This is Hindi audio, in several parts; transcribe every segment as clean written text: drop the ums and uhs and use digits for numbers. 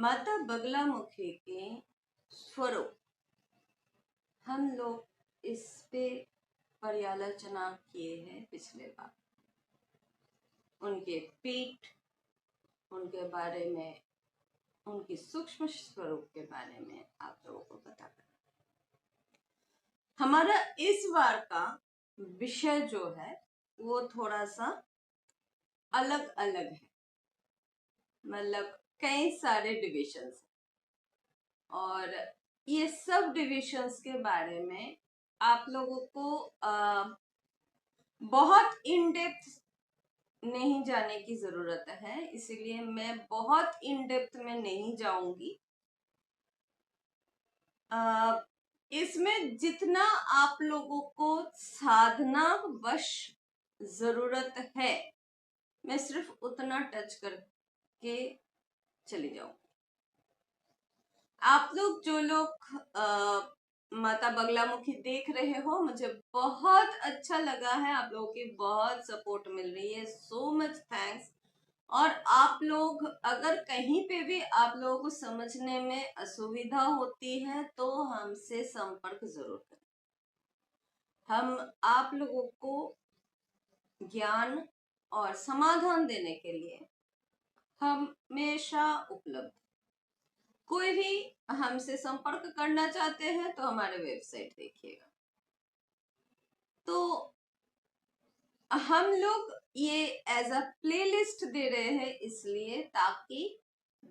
माता बगलामुखी के स्वरूप हम लोग इस पे पर्यालोचना किए हैं पिछले बार। उनके पीठ, उनके बारे में, उनकी सूक्ष्म स्वरूप के बारे में आप लोगों को पता करना। हमारा इस बार का विषय जो है वो थोड़ा सा अलग अलग है, मतलब कई सारे डिविजन्स और ये सब डिविजन्स के बारे में आप लोगों को बहुत इन डेप्थ नहीं जाने की जरूरत है, इसीलिए मैं बहुत इन डेप्थ में नहीं जाऊंगी। इसमें जितना आप लोगों को साधना वश जरूरत है मैं सिर्फ उतना टच करके चली जाऊंगी। आप लोग जो लोग माता बगलामुखी देख रहे हो, मुझे बहुत अच्छा लगा है, आप लोगों की बहुत सपोर्ट मिल रही है, सो मच थैंक्स। और आप लोग अगर कहीं पे भी आप लोगों को समझने में असुविधा होती है तो हमसे संपर्क जरूर करें। हम आप लोगों को ज्ञान और समाधान देने के लिए हमेशा उपलब्ध। कोई भी हमसे संपर्क करना चाहते हैं तो हमारे वेबसाइट देखिएगा। तो हम लोग ये एज अ प्लेलिस्ट दे रहे हैं इसलिए ताकि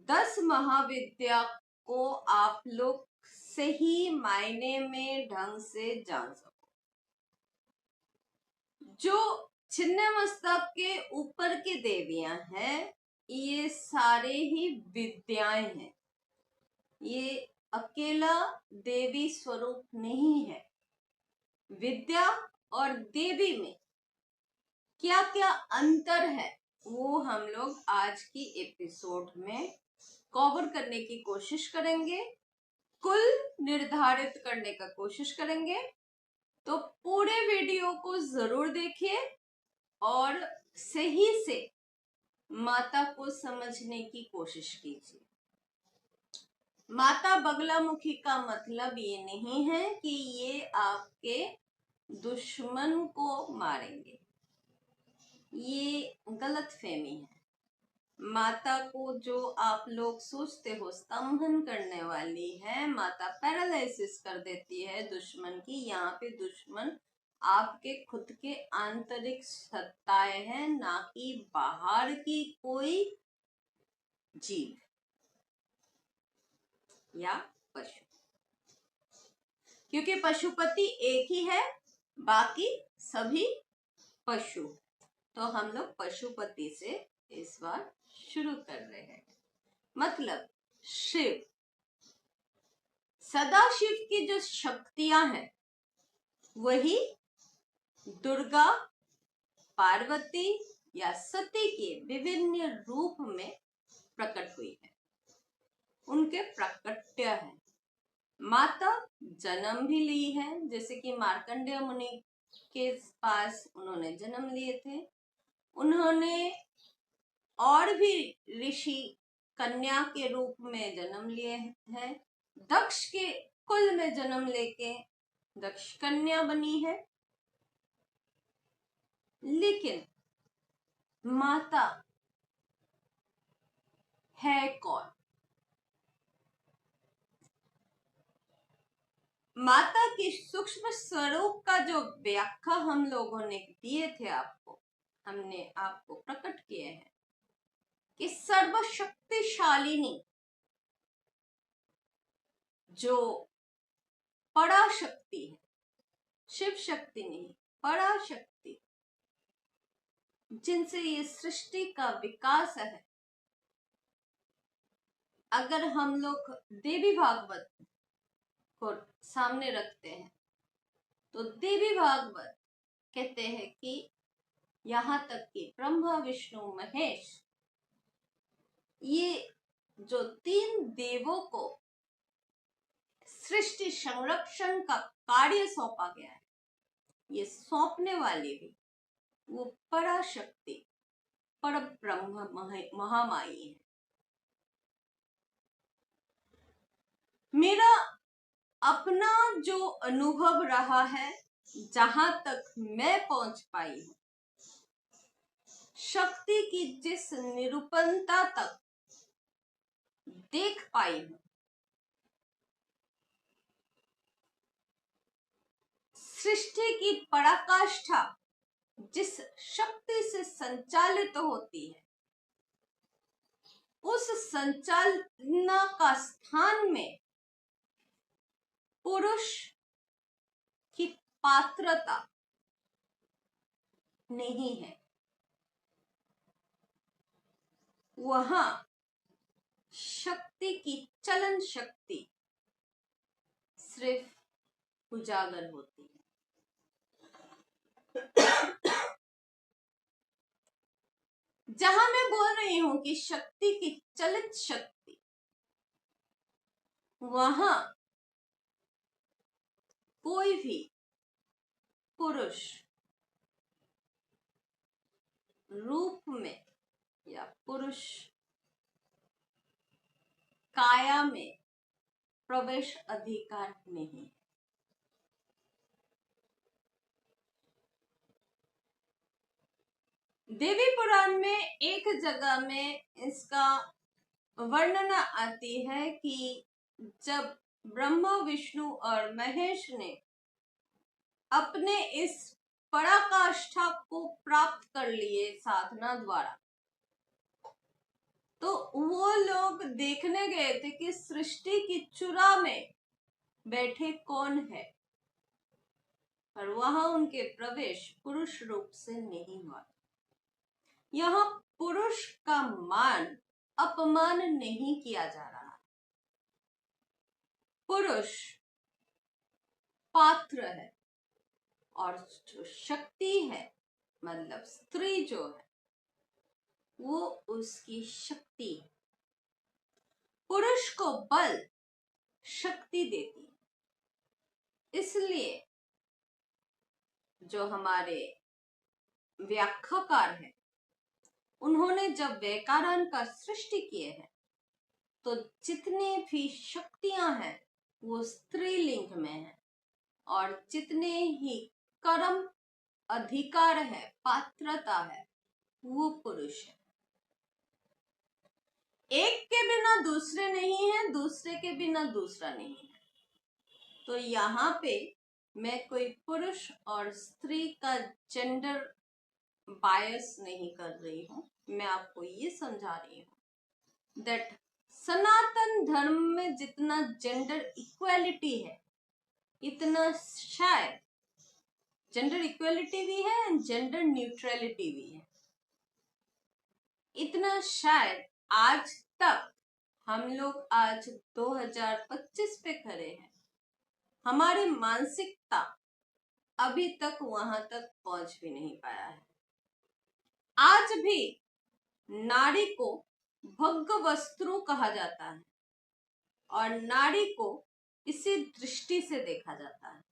10 महाविद्या को आप लोग सही मायने में ढंग से जान सको। जो छिन्न मस्तक के ऊपर की देवियां हैं ये सारे ही विद्याएं हैं, ये अकेला देवी स्वरूप नहीं है। विद्या और देवी में क्या क्या अंतर है वो हम लोग आज की एपिसोड में कवर करने की कोशिश करेंगे, कुल निर्धारित करने का कोशिश करेंगे। तो पूरे वीडियो को जरूर देखिए और सही से माता को समझने की कोशिश कीजिए। माता बगलामुखी का मतलब ये नहीं है कि ये आपके दुश्मन को मारेंगे, ये गलत फहमी है। माता को जो आप लोग सोचते हो स्तंभन करने वाली है, माता पैरालिसिस कर देती है दुश्मन की, यहाँ पे दुश्मन आपके खुद के आंतरिक सत्ताएं हैं, ना कि बाहर की कोई जीव या पशु। क्योंकि पशुपति एक ही है, बाकी सभी पशु। तो हम लोग पशुपति से इस बार शुरू कर रहे हैं। मतलब शिव, सदाशिव की जो शक्तियां हैं वही दुर्गा, पार्वती या सती के विभिन्न रूप में प्रकट हुई है, उनके प्रकट्य है। माता जन्म भी ली है, जैसे कि मार्कंडेय मुनि के पास उन्होंने जन्म लिए थे। उन्होंने और भी ऋषि कन्या के रूप में जन्म लिए हैं। दक्ष के कुल में जन्म लेके दक्ष कन्या बनी है। लेकिन माता है कौन? माता के सूक्ष्म स्वरूप का जो व्याख्या हम लोगों ने दिए थे आपको, हमने आपको प्रकट किए हैं कि सर्वशक्तिशालिनी, जो पराशक्ति है, शिव शक्ति नहीं, पराशक्ति, जिनसे ये सृष्टि का विकास है। अगर हम लोग देवी भागवत को सामने रखते हैं तो देवी भागवत कहते हैं कि यहाँ तक कि ब्रह्मा विष्णु महेश, ये जो 3 देवों को सृष्टि संरक्षण का कार्य सौंपा गया है, ये सौंपने वाली भी वो पराशक्ति, पर ब्रह्म महामाई है। मेरा अपना जो अनुभव रहा है, जहां तक मैं पहुंच पाई हूं, शक्ति की जिस निरूपणता तक देख पाई हूं, सृष्टि की पराकाष्ठा जिस शक्ति से संचालित होती है, उस संचालना का स्थान में पुरुष की पात्रता नहीं है। वहां शक्ति की चलन शक्ति सिर्फ उजागर होती है। जहां मैं बोल रही हूं कि शक्ति की चलित शक्ति, वहां कोई भी पुरुष रूप में या पुरुष काया में प्रवेश अधिकार नहीं। देवी पुराण में एक जगह में इसका वर्णन आती है कि जब ब्रह्मा, विष्णु और महेश ने अपने इस पराकाष्ठा को प्राप्त कर लिए साधना द्वारा, तो वो लोग देखने गए थे कि सृष्टि की चुरा में बैठे कौन है, पर वहां उनके प्रवेश पुरुष रूप से नहीं हुआ। यहां पुरुष का मान अपमान नहीं किया जा रहा। पुरुष पात्र है और जो शक्ति है, मतलब स्त्री जो है, वो उसकी शक्ति है। पुरुष को बल शक्ति देती है। इसलिए जो हमारे व्याख्याकार हैं, उन्होंने जब व्याकरण का सृष्टि किए हैं, तो जितने भी शक्तियां हैं वो स्त्रीलिंग में है, और जितने ही कर्म अधिकार है, पात्रता है, वो पुरुष है। एक के बिना दूसरे नहीं है, दूसरे के बिना दूसरा नहीं है। तो यहाँ पे मैं कोई पुरुष और स्त्री का जेंडर बायस नहीं कर रही हूं। मैं आपको ये समझा रही हूं दैट सनातन धर्म में जितना जेंडर इक्वालिटी है, इतना शायद जेंडर इक्वालिटी भी है एंड जेंडर न्यूट्रलिटी भी है, इतना शायद आज तक हम लोग आज 2025 पे खड़े हैं, हमारी मानसिकता अभी तक वहां तक पहुंच भी नहीं पाया है। आज भी नारी को भोग्य वस्तु कहा जाता है और नारी को इसी दृष्टि से देखा जाता है।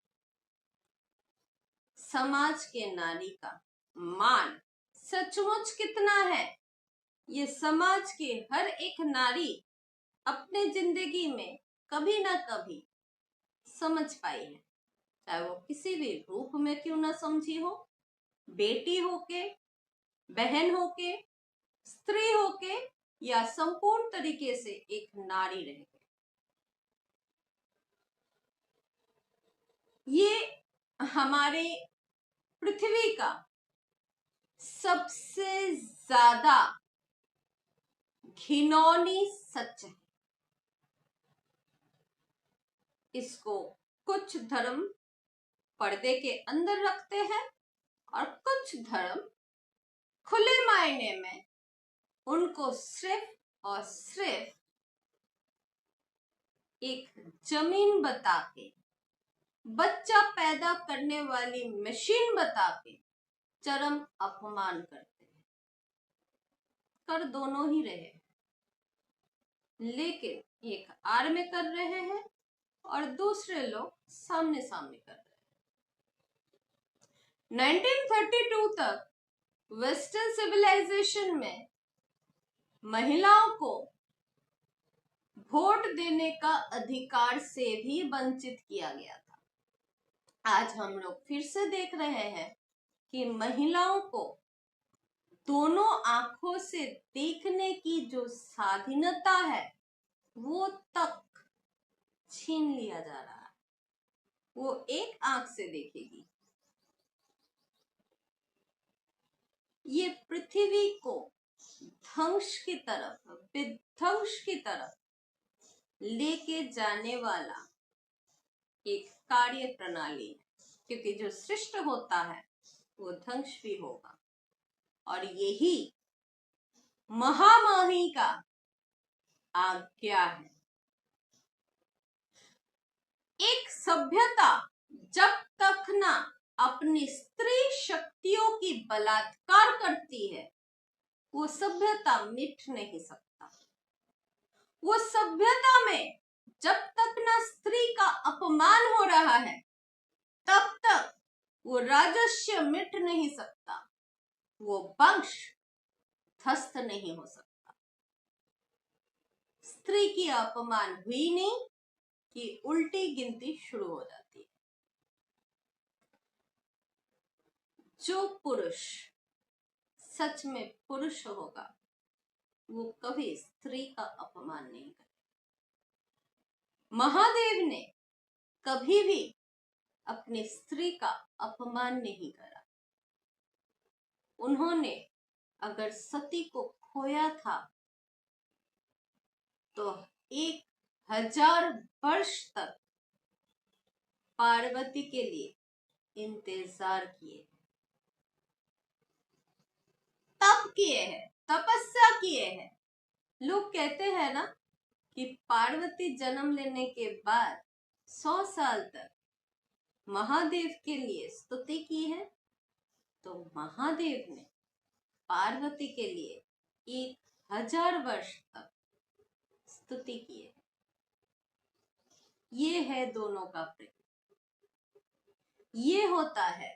समाज के नारी का मान सचमुच कितना है, ये समाज के हर एक नारी अपने जिंदगी में कभी ना कभी समझ पाई है, चाहे वो किसी भी रूप में क्यों ना समझी हो, बेटी होके, बहन होके, स्त्री होके, या संपूर्ण तरीके से एक नारी रह गई। ये हमारे पृथ्वी का सबसे ज्यादा घिनौनी सच है। इसको कुछ धर्म पर्दे के अंदर रखते हैं और कुछ धर्म खुले मायने में उनको सिर्फ और सिर्फ एक जमीन बता के, बच्चा पैदा करने वाली मशीन बता के चरम अपमान करते हैं। कर दोनों ही रहे, लेकिन एक आड़ में कर रहे हैं और दूसरे लोग सामने सामने कर रहे हैं। 1932 तक वेस्टर्न सिविलाइजेशन में महिलाओं को वोट देने का अधिकार से भी वंचित किया गया था। आज हम लोग फिर से देख रहे हैं कि महिलाओं को दोनों आंखों से देखने की जो स्वाधीनता है वो तक छीन लिया जा रहा है। वो एक आंख से देखेगी। ये पृथ्वी को ध्वंस की तरफ, विध्वंस की तरफ लेके जाने वाला एक कार्य प्रणाली है, क्योंकि जो सृष्ट होता है वो ध्वंस भी होगा। और यही महामाही का आज्ञा है। एक सभ्यता जब तक ना अपनी स्त्री शक्तियों की बलात्कार करती है, वो सभ्यता मिट नहीं सकता। वो सभ्यता में जब तक ना स्त्री का अपमान हो रहा है, तब तक वो राजस्व मिट नहीं सकता, वो वंश ध्वस्त नहीं हो सकता। स्त्री की अपमान हुई नहीं कि उल्टी गिनती शुरू हो जाती है। जो पुरुष सच में पुरुष होगा वो कभी स्त्री का अपमान नहीं करेगा। महादेव ने कभी भी अपनी स्त्री का अपमान नहीं करा। उन्होंने अगर सती को खोया था तो 1000 वर्ष तक पार्वती के लिए इंतजार किए, तप किए हैं, तपस्या किए हैं। लोग कहते हैं ना कि पार्वती जन्म लेने के बाद 100 साल तक महादेव के लिए स्तुति की है, तो महादेव ने पार्वती के लिए 1000 वर्ष तक स्तुति की है। ये है दोनों का प्रेम। ये होता है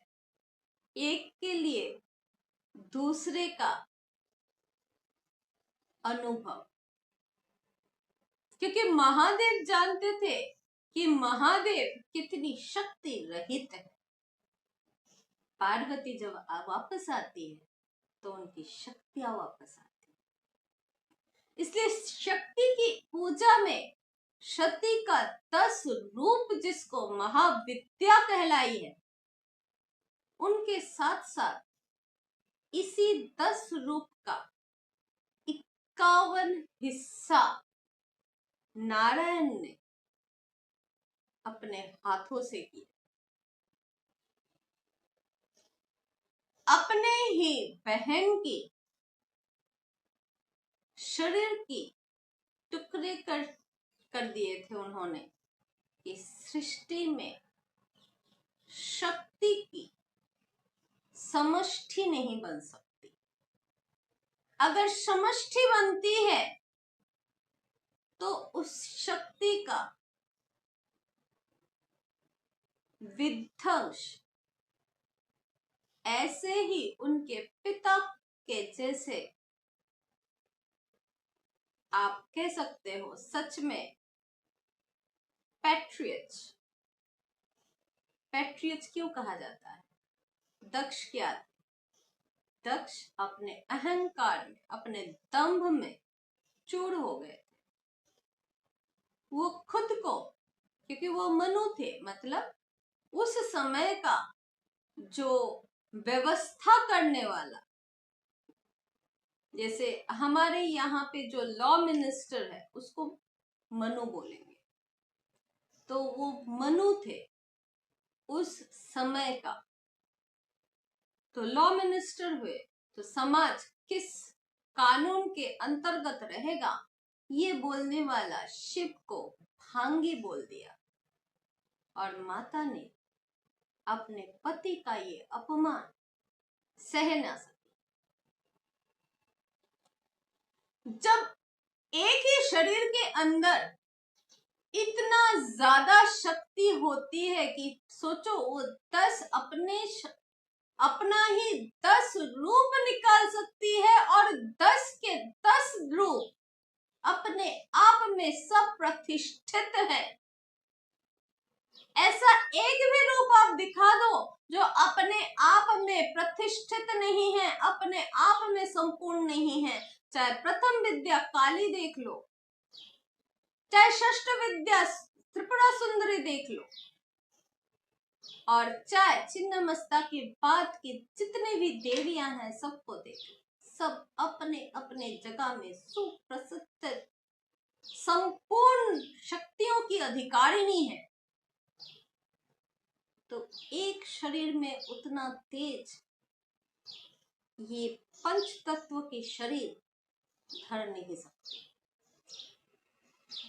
एक के लिए दूसरे का अनुभव। क्योंकि महादेव जानते थे कि महादेव कितनी शक्ति रहित है। पार्वती जब वापस आती है तो उनकी शक्तियां वापस आती है। इसलिए शक्ति की पूजा में सती का 10 रूप, जिसको महाविद्या कहलाई है, उनके साथ साथ इसी 10 रूप का 51 हिस्सा नारायण ने अपने हाथों से किया। अपने ही बहन की शरीर की टुकड़े कर दिए थे उन्होंने। इस सृष्टि में शक्ति की समष्टि नहीं बन सकती। अगर समष्टि बनती है तो उस शक्ति का विध्वंस ऐसे ही उनके पिता के जैसे, आप कह सकते हो सच में पैट्रियट्स क्यों कहा जाता है? दक्ष क्या थे? दक्ष अपने अहंकार में, अपने दंभ में चूर हो गए थे। वो खुद को, क्योंकि वो मनु थे, मतलब उस समय का जो व्यवस्था करने वाला, जैसे हमारे यहाँ पे जो लॉ मिनिस्टर है उसको मनु बोलेंगे, तो वो मनु थे उस समय का। तो लॉ मिनिस्टर हुए तो समाज किस कानून के अंतर्गत रहेगा, ये बोलने वाला शिव को भांगी बोल दिया। और माता ने अपने पति का ये अपमान सह ना सकी। जब एक ही शरीर के अंदर इतना ज्यादा शक्ति होती है कि सोचो, वो 10 अपना ही 10 रूप निकाल सकती है, और 10 के 10 रूप अपने आप में सब प्रतिष्ठित है। ऐसा एक भी रूप आप दिखा दो जो अपने आप में प्रतिष्ठित नहीं है, अपने आप में संपूर्ण नहीं है। चाहे प्रथम विद्या काली देख लो, चाहे षष्ठ विद्या त्रिपुरा सुंदरी देख लो, और चाहे छिन्नमस्ता के बाद की जितने भी देवियां हैं सबको देख लो, सब अपने अपने जगह में सुप्रसिद्ध संपूर्ण शक्तियों की अधिकारिणी है। तो एक शरीर में उतना तेज ये पंच तत्व के शरीर धर नहीं सकते।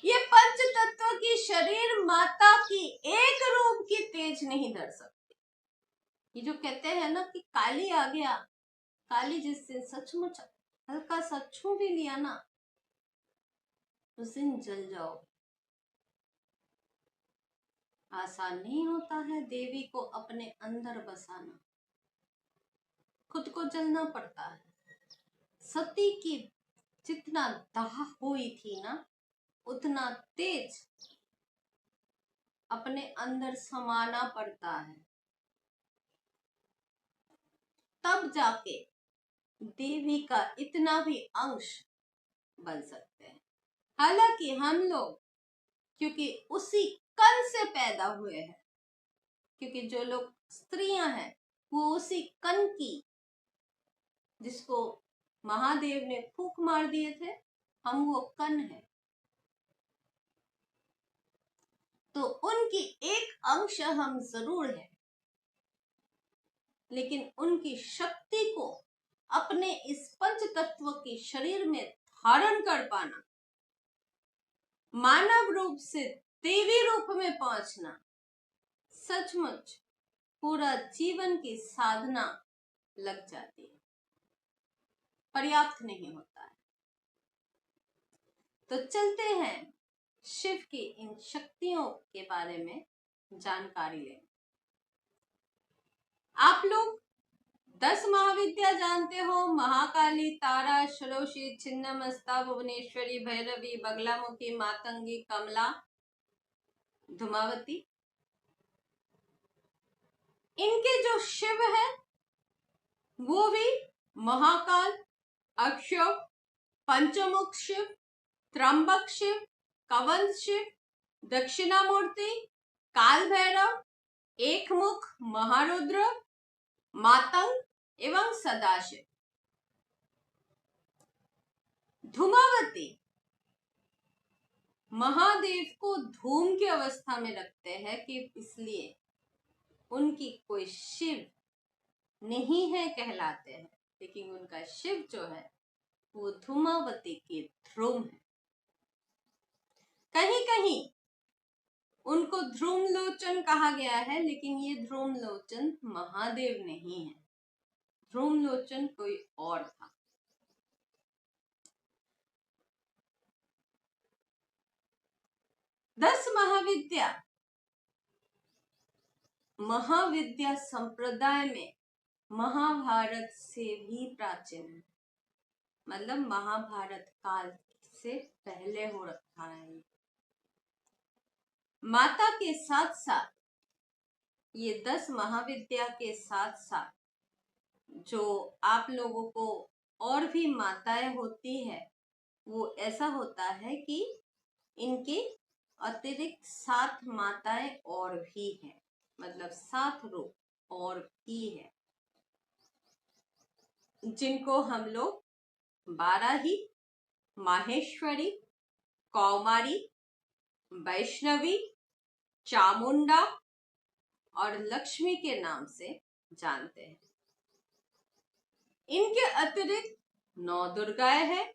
ये पंच तत्व की शरीर माता की एक रूप की तेज नहीं धर सकती। ये जो कहते हैं ना कि काली आ गया, काली जिस दिन सचमुच हल्का सा छू भी लिया ना, उस दिन जल जाओ। आसान नहीं होता है देवी को अपने अंदर बसाना, खुद को जलना पड़ता है। सती की जितना दाह हुई थी ना, उतना तेज अपने अंदर समाना पड़ता है, तब जाके देवी का इतना भी अंश बन सकते हैं। हालांकि हम लोग क्योंकि उसी कण से पैदा हुए हैं, क्योंकि जो लोग स्त्रियां हैं वो उसी कण की, जिसको महादेव ने फूंक मार दिए थे, हम वो कण है। तो उनकी एक अंश हम जरूर है, लेकिन उनकी शक्ति को अपने इस पंच तत्व के शरीर में धारण कर पाना, मानव रूप से देवी रूप में पहुंचना, सचमुच पूरा जीवन की साधना लग जाती है, पर्याप्त नहीं होता है। तो चलते हैं शिव की इन शक्तियों के बारे में जानकारी लें। आप लोग 10 महाविद्या जानते हो, महाकाली, तारा, षोडशी, छिन्नमस्ता, भुवनेश्वरी, भैरवी, बगलामुखी, मातंगी, कमला, धूमावती। इनके जो शिव है वो भी महाकाल, अक्षय, पंचमुख शिव, त्रंबक शिव, कवंत शिव, दक्षिणामूर्ति, काल भैरव, एक मुख महारुद्र, मातंग एवं सदाशिव। धूमावती महादेव को धूम की अवस्था में रखते हैं कि इसलिए उनकी कोई शिव नहीं है कहलाते हैं, लेकिन उनका शिव जो है वो धूमावती की ध्रुव है। कहीं कहीं उनको ध्रुवलोचन कहा गया है, लेकिन ये ध्रुवलोचन महादेव नहीं है, ध्रुवलोचन कोई और था। दस महाविद्या संप्रदाय में महाभारत से भी प्राचीन है, मतलब महाभारत काल से पहले हो रखा है। माता के साथ साथ ये 10 महाविद्या के साथ साथ जो आप लोगों को और भी माताएं होती है, वो ऐसा होता है कि इनके अतिरिक्त 7 माताएं और भी हैं, मतलब 7 रूप और भी है, जिनको हम लोग बाराही, माहेश्वरी, कौमारी, वैष्णवी, चामुंडा और लक्ष्मी के नाम से जानते हैं। इनके अतिरिक्त 9 दुर्गाएं हैं,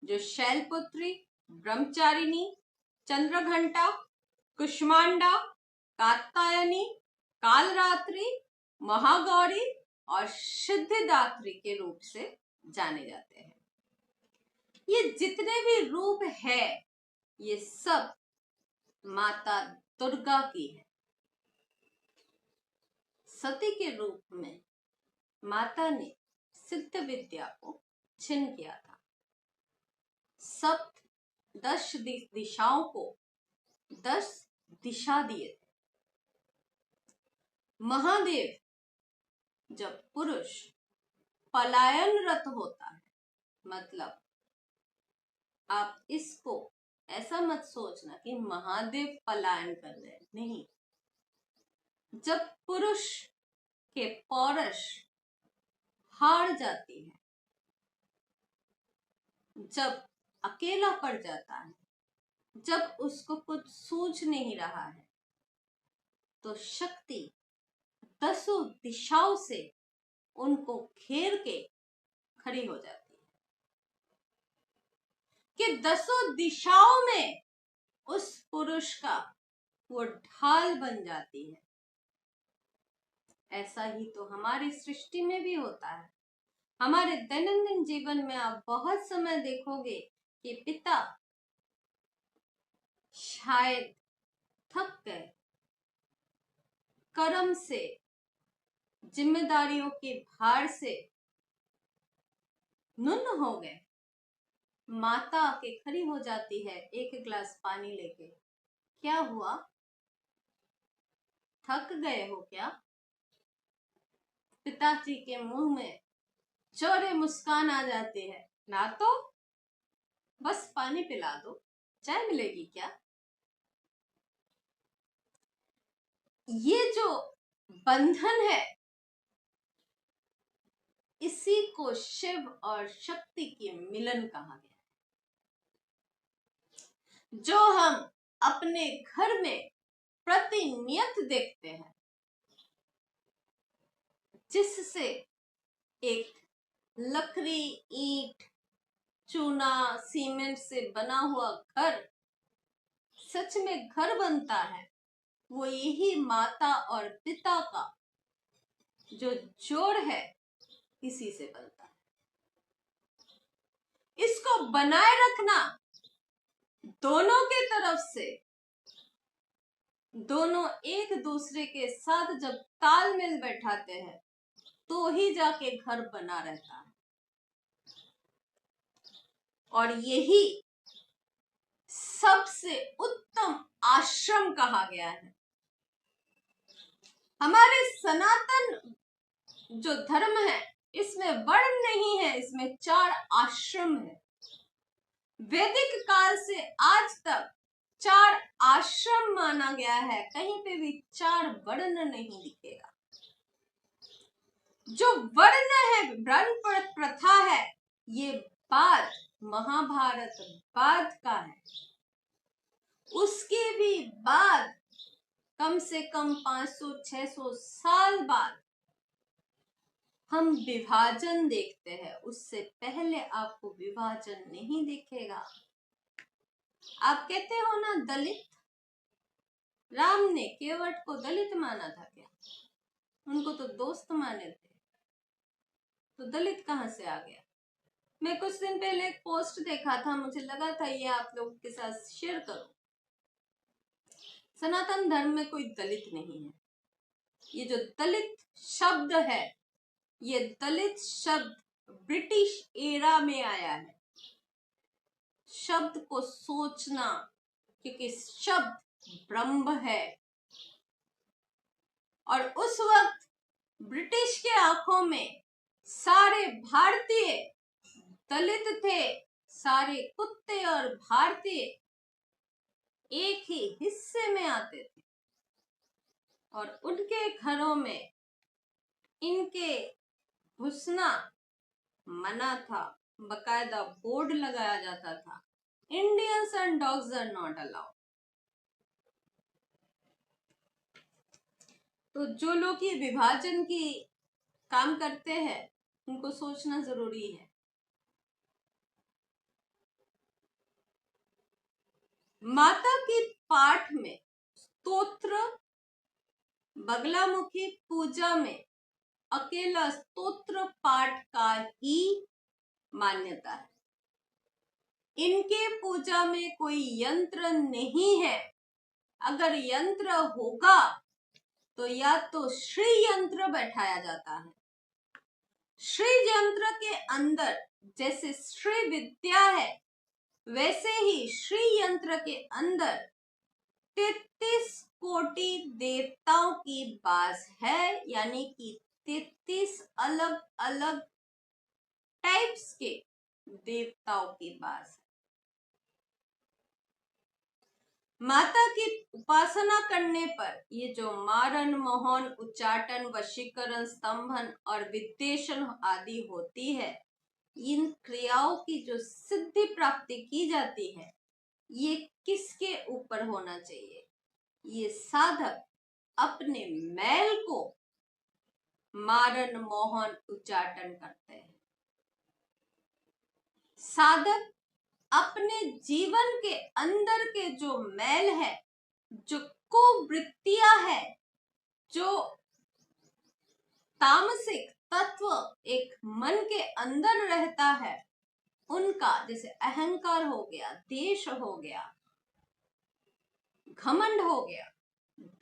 जो शैलपुत्री, ब्रह्मचारिणी, चंद्रघंटा, कुष्मांडा, कात्यायनी, कालरात्रि, महागौरी और सिद्धिदात्री के रूप से जाने जाते हैं। ये जितने भी रूप है ये सब माता दुर्गा की है। सती के रूप में माता ने सिद्ध विद्या को छिन्न किया था। सप्त 10 दिशाओं को 10 दिशा दिए थे। महादेव जब पुरुष पलायनरत होता है, मतलब आप इसको ऐसा मत सोचना कि महादेव पलायन कर रहे हैं, नहीं। जब पुरुष के पौरुष हार जाती है, जब अकेला पड़ जाता है, जब उसको कुछ सूझ नहीं रहा है, तो शक्ति 10 दिशाओं से उनको घेर के खड़ी हो जाती है कि 10 दिशाओं में उस पुरुष का वो ढाल बन जाती है। ऐसा ही तो हमारी सृष्टि में भी होता है। हमारे दैनंदिन जीवन में आप बहुत समय देखोगे कि पिता शायद थक गए, कर्म से, जिम्मेदारियों के भार से नुन्न हो गए। माता आके खड़ी हो जाती है एक गिलास पानी लेके। क्या हुआ, थक गए हो क्या? पिताजी के मुंह में चौड़े मुस्कान आ जाते हैं, ना तो बस पानी पिला दो, चाय मिलेगी क्या? ये जो बंधन है, इसी को शिव और शक्ति के मिलन कहा गया है, जो हम अपने घर में प्रतिनियत देखते हैं, जिससे एक लकड़ी, ईंट, चूना, सीमेंट से बना हुआ घर सच में घर बनता है। वो यही माता और पिता का जो जोड़ है, इसी से बनता है। इसको बनाए रखना दोनों के तरफ से, दोनों एक दूसरे के साथ जब तालमेल बैठाते हैं, तो ही जाके घर बना रहता है। और यही सबसे उत्तम आश्रम कहा गया है। हमारे सनातन जो धर्म है, इसमें वर्ण नहीं है, इसमें 4 आश्रम है। वैदिक काल से आज तक 4 आश्रम माना गया है, कहीं पे भी 4 वर्ण नहीं दिखेगा। जो वर्ण है, वर्ण प्रथा है, ये बाद महाभारत बाद का है। उसके भी बाद कम से कम 500-600 साल बाद हम विभाजन देखते हैं। उससे पहले आपको विभाजन नहीं दिखेगा। आप कहते हो ना दलित, राम ने केवट को दलित माना था क्या? उनको तो दोस्त माने थे, तो दलित कहां से आ गया? मैं कुछ दिन पहले एक पोस्ट देखा था, मुझे लगा था ये आप लोगों के साथ शेयर करूं। सनातन धर्म में कोई दलित नहीं है। ये जो दलित शब्द है, ये दलित शब्द ब्रिटिश एरा में आया है। शब्द को सोचना, क्योंकि शब्द ब्रह्म है। और उस वक्त ब्रिटिश के आंखों में सारे भारतीय दलित थे, सारे कुत्ते और भारतीय एक ही हिस्से में आते थे, और उनके घरों में इनके घुसना मना था। बकायदा बोर्ड लगाया जाता था, Indians and dogs are not allowed. तो जो लोग ये विभाजन की काम करते हैं, उनको सोचना जरूरी है। माता की पाठ में, स्तोत्र, बगलामुखी पूजा में अकेला स्तोत्र पाठ का ही मान्यता है। इनके पूजा में कोई यंत्र नहीं है। अगर यंत्र होगा तो या तो श्री यंत्र बैठाया जाता है। श्री यंत्र के अंदर जैसे श्री विद्या है, वैसे ही श्री यंत्र के अंदर 33 कोटि देवताओं की बास है, यानी कि 33 अलग अलग टाइप्स के देवताओं की बास है। माता की उपासना करने पर ये जो मारण, मोहन, उच्चाटन, वशीकरण, स्तंभन और विद्वेषण आदि होती है, इन क्रियाओं की जो सिद्धि प्राप्ति की जाती है, ये किसके ऊपर होना चाहिए? ये साधक अपने मैल को मारण, मोहन, उच्चाटन करते हैं। साधक अपने जीवन के अंदर के जो मैल है, जो कुवृत्तियां है, जो तामसिक तत्व एक मन के अंदर रहता है, उनका जैसे अहंकार हो गया, देश हो गया, घमंड हो गया,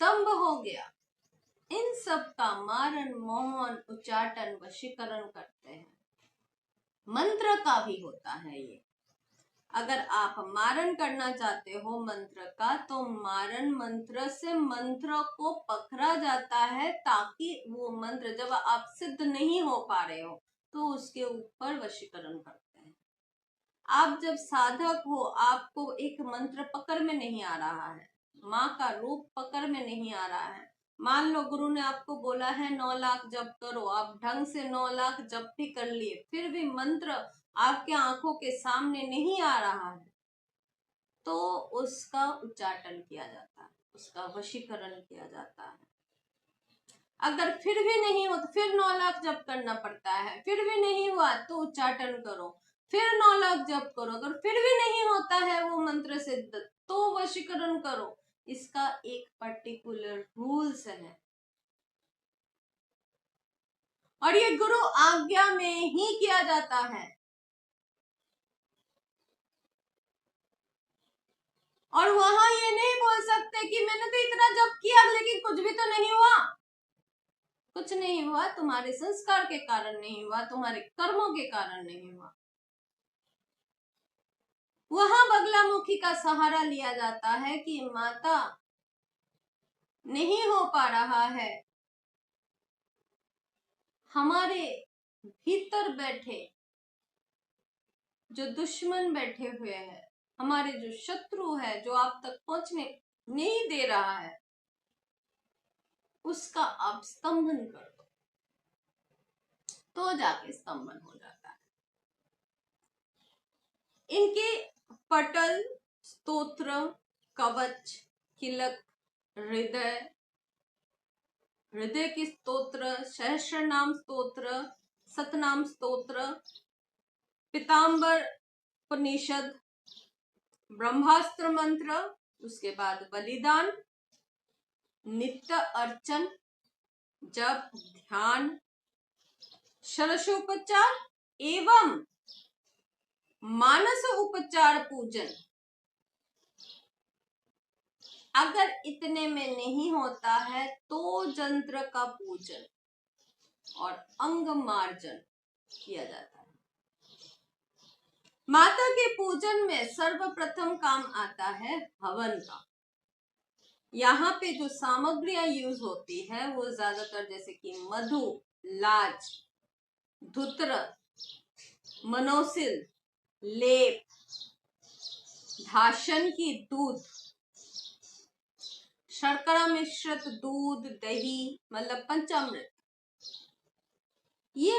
दंभ हो गया, इन सब का मारण, मोहन, उच्चाटन, वशीकरण करते हैं। मंत्र का भी होता है ये। अगर आप मारण करना चाहते हो मंत्र का, तो मारण मंत्र से मंत्र को पकड़ा जाता है, ताकि वो मंत्र जब आप सिद्ध नहीं हो पा रहे हो तो उसके ऊपर वशीकरण करते हैं। आप जब साधक हो, आपको एक मंत्र पकड़ में नहीं आ रहा है, माँ का रूप पकड़ में नहीं आ रहा है, मान लो गुरु ने आपको बोला है 9 लाख जप करो, आप ढंग से 9 लाख जप भी कर लिए, फिर भी मंत्र आपके आंखों के सामने नहीं आ रहा है, तो उसका उच्चाटन किया जाता है, उसका वशीकरण किया जाता है। अगर फिर भी नहीं हो तो फिर 9 लाख जप करना पड़ता है, फिर भी नहीं हुआ तो उच्चाटन करो, फिर 9 लाख जप करो, अगर फिर भी नहीं होता है वो मंत्र सिद्ध तो वशीकरण करो। इसका एक पर्टिकुलर रूल्स है और ये गुरु आज्ञा में ही किया जाता है। और वहां ये नहीं बोल सकते कि मैंने तो इतना जप किया लेकिन कुछ भी तो नहीं हुआ। कुछ नहीं हुआ, तुम्हारे संस्कार के कारण नहीं हुआ, तुम्हारे कर्मों के कारण नहीं हुआ। वहां बगलामुखी का सहारा लिया जाता है कि माता नहीं हो पा रहा है, हमारे भीतर बैठे जो दुश्मन बैठे हुए हैं, हमारे जो शत्रु है, जो आप तक पहुंचने नहीं दे रहा है, उसका आप स्तंभन कर दो, तो जाके स्तंभन हो जाता है। इनके पटल, स्तोत्र, कवच, किलक, हृदय, हृदय की स्तोत्र, सहस्र नाम स्तोत्र, सतनाम स्तोत्र, पीताम्बर उपनिषद, ब्रह्मास्त्र मंत्र, उसके बाद बलिदान, नित्य अर्चन, जप, ध्यान, षोडशोपचार एवं मानस उपचार पूजन। अगर इतने में नहीं होता है तो जंत्र का पूजन और अंग मार्जन किया जाता है। माता के पूजन में सर्वप्रथम काम आता है हवन का। यहाँ पे जो सामग्रियां यूज होती है वो ज्यादातर जैसे कि मधु, लाज, धूत्र, मनोसिल, लेप, धाशन की दूध, शर्करा मिश्रित दूध, दही, मतलब पंचामृत, ये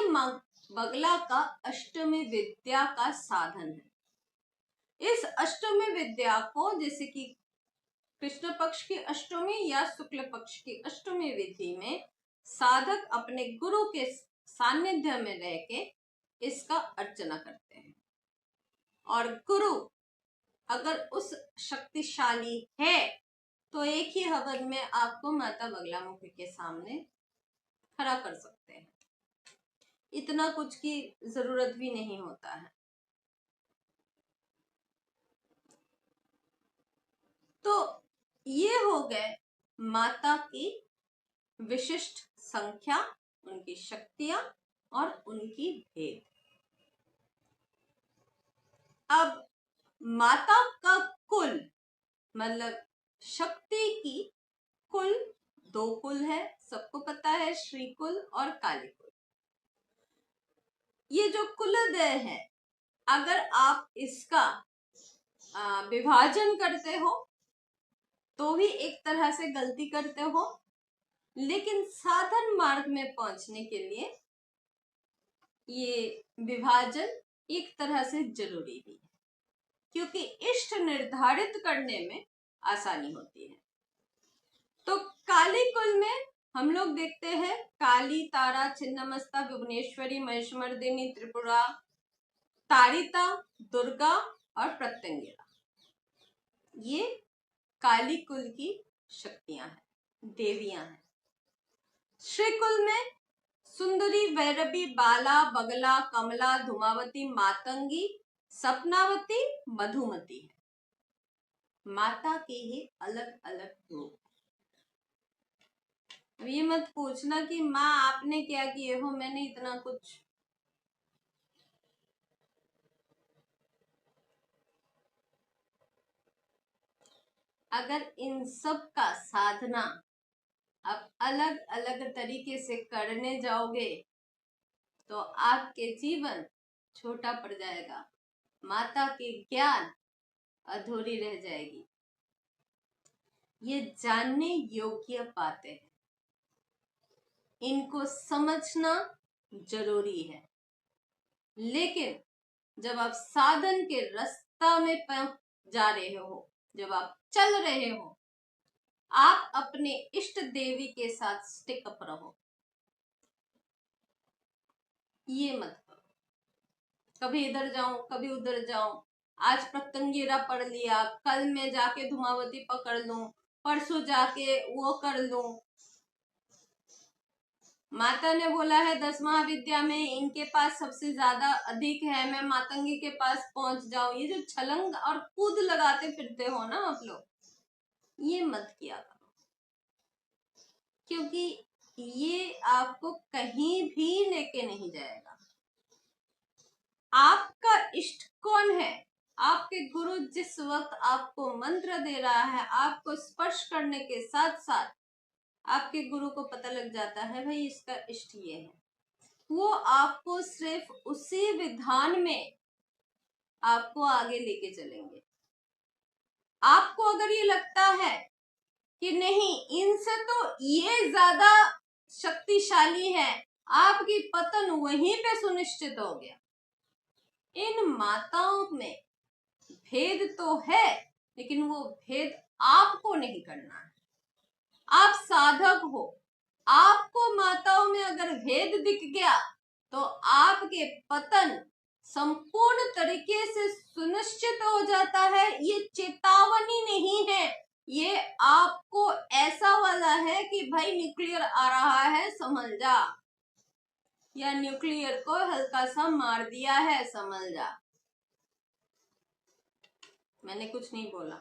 बगला का अष्टमी विद्या का साधन है। इस अष्टमी विद्या को जैसे कि कृष्ण पक्ष की अष्टमी या शुक्ल पक्ष की अष्टमी विधि में साधक अपने गुरु के सानिध्य में रह के इसका अर्चना करते हैं। और गुरु अगर उस शक्तिशाली है तो एक ही हवन में आपको माता बगलामुखी के सामने खड़ा कर सकते हैं, इतना कुछ की जरूरत भी नहीं होता है। तो ये हो गए माता की विशिष्ट संख्या, उनकी शक्तियां और उनकी भेद। अब माता का कुल मतलब शक्ति की कुल 2 कुल है, सबको पता है, श्री कुल और काली कुल। ये जो कुलोदय है, अगर आप इसका विभाजन करते हो तो भी एक तरह से गलती करते हो, लेकिन साधन मार्ग में पहुंचने के लिए ये विभाजन एक तरह से जरूरी भी है, क्योंकि इष्ट निर्धारित करने में आसानी होती है। तो काली कुल में हम लोग देखते हैं काली, तारा, छिन्नमस्ता, भुवनेश्वरी, महिषमर्दिनी, त्रिपुरा, तारिता, दुर्गा और प्रत्यंगिरा। ये काली कुल की शक्तियां हैं, देवियां हैं। श्री कुल में सुंदरी, वैरवी, बाला, बगला, कमला, धूमावती, मातंगी, सपनावती, मधुमती है। माता के ही अलग अलग रूप। ये मत पूछना कि माँ आपने क्या किए हो, मैंने इतना कुछ। अगर इन सब का साधना आप अलग अलग तरीके से करने जाओगे तो आपके जीवन छोटा पड़ जाएगा, माता के ज्ञान अधूरी रह जाएगी। ये जानने योग्य बातें हैं, इनको समझना जरूरी है। लेकिन जब आप साधन के रास्ता में जा रहे हो, जब आप चल रहे हो, आप अपने इष्ट देवी के साथ स्टिक अप रहो। ये मत करो कभी इधर जाऊं कभी उधर जाऊं, आज प्रत्यंगिरा पढ़ लिया, कल मैं जाके धूमावती पकड़ लूं, परसों जाके वो कर लूं। माता ने बोला है 10 महाविद्या में इनके पास सबसे ज्यादा अधिक है, मैं मातंगी के पास पहुंच जाऊं। ये जो छलंग और कूद लगाते फिरते हो ना आप लोग, ये मत किया करो, क्योंकि ये आपको कहीं भी लेके नहीं जाएगा। आपका इष्ट कौन है? आपके गुरु जिस वक्त आपको मंत्र दे रहा है, आपको स्पर्श करने के साथ साथ आपके गुरु को पता लग जाता है भाई इसका इष्ट ये है, वो आपको सिर्फ उसी विधान में आपको आगे लेके चलेंगे। आपको अगर ये लगता है कि नहीं इनसे तो ये ज्यादा शक्तिशाली है, आपकी पतन वहीं पे सुनिश्चित हो गया। इन माताओं में भेद तो है, लेकिन वो भेद आपको नहीं करना है। आप साधक हो, आपको माताओं में अगर भेद दिख गया तो आपके पतन संपूर्ण तरीके से सुनिश्चित हो जाता है। ये चेतावनी नहीं है, ये आपको ऐसा वाला है कि भाई न्यूक्लियर आ रहा है संभल जा, या न्यूक्लियर को हल्का सा मार दिया है संभल जा। मैंने कुछ नहीं बोला।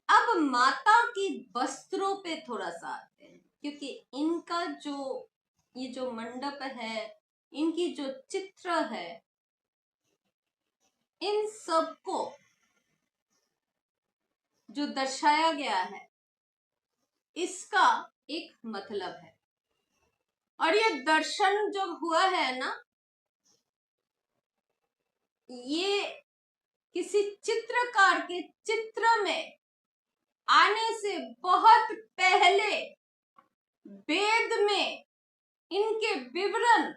अब माता की वस्त्रों पे थोड़ा सा आते हैं, क्योंकि इनका जो ये जो मंडप है, इनकी जो चित्र है, इन सबको जो दर्शाया गया है इसका एक मतलब है। और ये दर्शन जो हुआ है ना, ये किसी चित्रकार के चित्र में आने से बहुत पहले वेद में इनके विवरण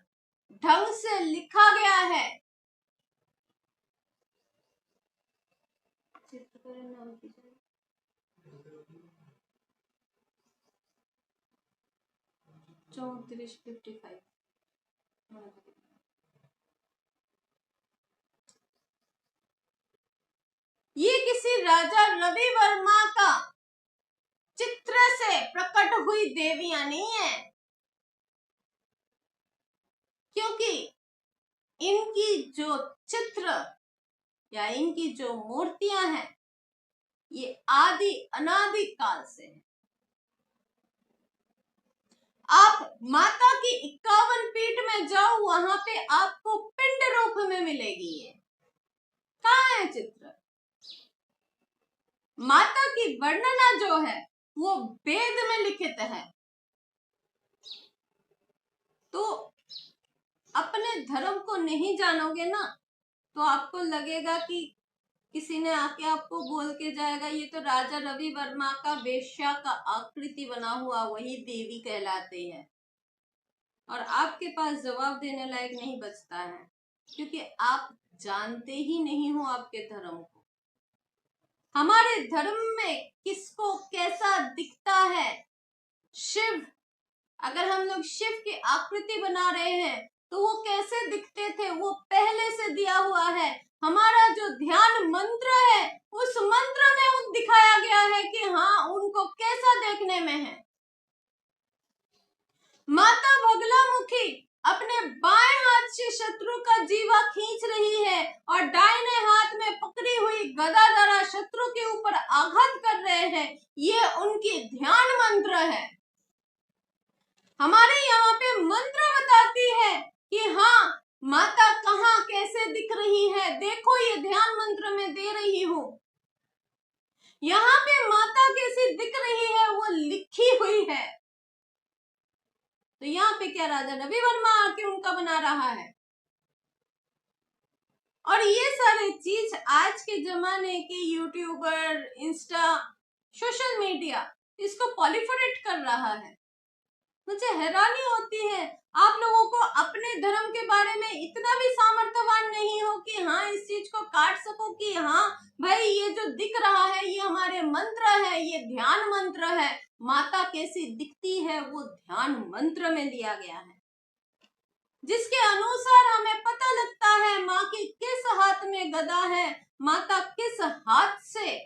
ढंग से लिखा गया है। चित्रकार नाम की 3455। ये किसी राजा रवि वर्मा का चित्र से प्रकट हुई देवियां नहीं है, क्योंकि इनकी जो चित्र या इनकी जो मूर्तियां हैं ये आदि अनादि काल से है। आप माता की 51 पीठ में जाओ, वहां पे आपको पिंड रूप में मिलेगी। ये कहाँ है चित्र? माता की वर्णना जो है वो वेद में लिखित है। तो अपने धर्म को नहीं जानोगे ना, तो आपको लगेगा कि किसी ने आके आपको बोल के जाएगा ये तो राजा रवि वर्मा का वेश्या का आकृति बना हुआ वही देवी कहलाते हैं, और आपके पास जवाब देने लायक नहीं बचता है, क्योंकि आप जानते ही नहीं हो आपके धर्म को। हमारे धर्म में किसको कैसा दिखता है? शिव, अगर हम लोग शिव की आकृति बना रहे हैं तो वो कैसे दिखते थे वो पहले से दिया हुआ है। हमारा जो ध्यान मंत्र है उस मंत्र में वो दिखाया गया है कि हाँ उनको कैसा देखने में है। माता बगलामुखी अपने बाएं हाथ से शत्रु का जीवा खींच रही है और दाहिने हाथ में पकड़ी हुई गदा द्वारा शत्रु के ऊपर आघात कर रहे हैं। ये उनकी ध्यान मंत्र है। हमारे यहाँ पे मंत्र बताती है कि हाँ माता कहाँ कैसे दिख रही है, देखो ये ध्यान मंत्र में दे रही हूँ। यहाँ पे माता कैसी दिख रही है वो लिखी हुई है। तो यहाँ पे क्या राजा रवि वर्मा आके उनका बना रहा है? और ये सारे चीज आज के जमाने के यूट्यूबर, इंस्टा, सोशल मीडिया इसको पॉलिफरेट कर रहा है। मुझे हैरानी होती है आप लोगों को अपने धर्म के बारे में इतना भी सामर्थ्यवान नहीं हो कि हाँ इस चीज को काट सको कि हाँ भाई ये जो दिख रहा है ये हमारे मंत्र है, ये ध्यान मंत्र है। माता कैसी दिखती है वो ध्यान मंत्र में दिया गया है, जिसके अनुसार हमें पता लगता है माँ के किस हाथ में गदा है, माता किस हाथ से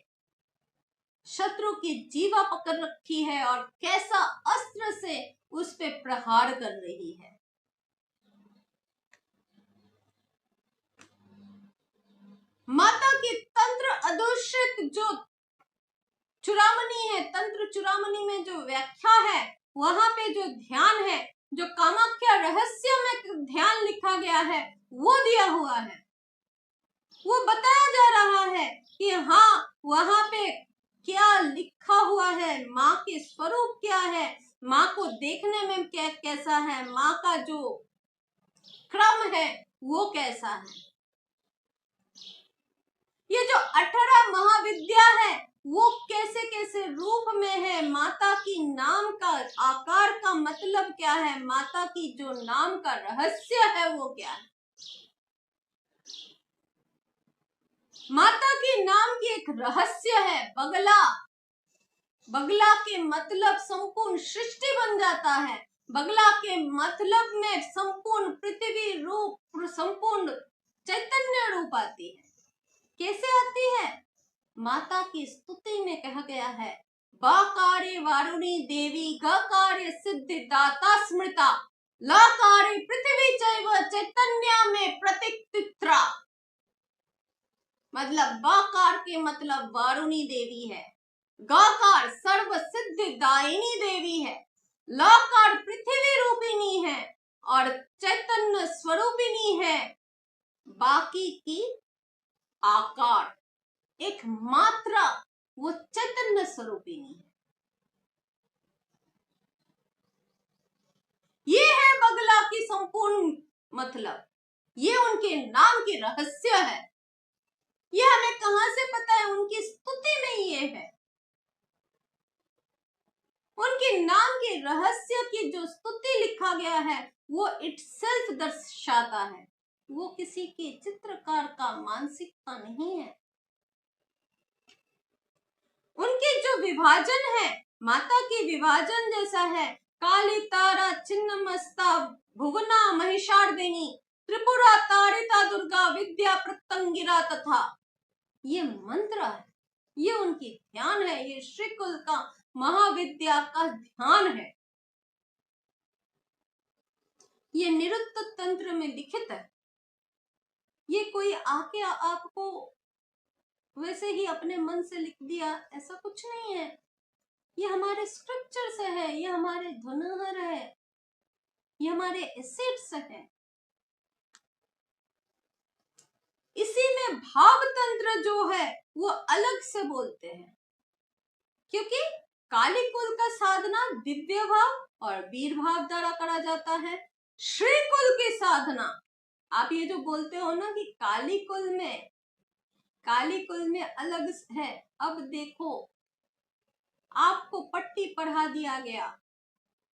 शत्रु की जीवा पकड़ रखी है और कैसा अस्त्र से उस पे प्रहार कर रही है। माता की तंत्र अधोषित जो चूड़ामणि है, तंत्र चूड़ामणि में जो व्याख्या है वहां पे जो ध्यान है, जो कामाख्या रहस्य में ध्यान लिखा गया है वो दिया हुआ है। वो बताया जा रहा है कि हाँ वहां पे क्या लिखा हुआ है, माँ के स्वरूप क्या है, माँ को देखने में क्या कैसा है, माँ का जो क्रम है वो कैसा है। ये जो 18 महाविद्या है वो कैसे कैसे रूप में है, माता की नाम का आकार का मतलब क्या है, माता की जो नाम का रहस्य है वो क्या है। माता की नाम की एक रहस्य है बगला। बगला के मतलब संपूर्ण सृष्टि बन जाता है। बगला के मतलब में संपूर्ण पृथ्वी रूप, संपूर्ण चैतन्य रूप आती है। कैसे आती है? माता की स्तुति में कहा गया है बाकारे वारुणी देवी गकारे सिद्धिदाता स्मृता लाकारे पृथ्वी चैव चैतन्य में प्रतिष्ठिता। मतलब बाकार के मतलब वारुणी देवी है, गाकार सर्व सिद्धिदायिनी देवी है, लाकार पृथ्वी रूपिणी है और चैतन्य स्वरूपिणी है। बाकी की आकार एक मात्रा वो चैतन्य स्वरूपिणी है। ये है बगला की संपूर्ण मतलब, ये उनके नाम की रहस्य है। ये हमें कहां से पता है? उनकी स्तुति में ये है। उनके नाम के रहस्य की जो स्तुति लिखा गया है वो इटसेल्फ दर्शाता है, वो किसी के चित्रकार का मानसिकता नहीं है। उनके जो विभाजन है माता की विभाजन जैसा है, काली तारा छिन्नमस्ता भुवना महिषार्दिनी त्रिपुरा तारिता दुर्गा विद्या प्रत्यंगिरा तथा। ये मंत्र है, ये उनकी ध्यान है, ये श्रीकुल का महाविद्या का ध्यान है। ये निरुक्त तंत्र में लिखित है। ये कोई आके आपको वैसे ही अपने मन से लिख दिया ऐसा कुछ नहीं है। ये हमारे स्क्रिप्चर से है, ये हमारे धरोहर है, ये हमारे एसेट्स है। इसी में भाव तंत्र जो है वो अलग से बोलते हैं, क्योंकि काली कुल का साधना दिव्य भाव और वीर भाव द्वारा करा जाता है। श्री कुल की साधना, आप ये जो बोलते हो ना कि काली कुल में अलग है, अब देखो आपको पट्टी पढ़ा दिया गया,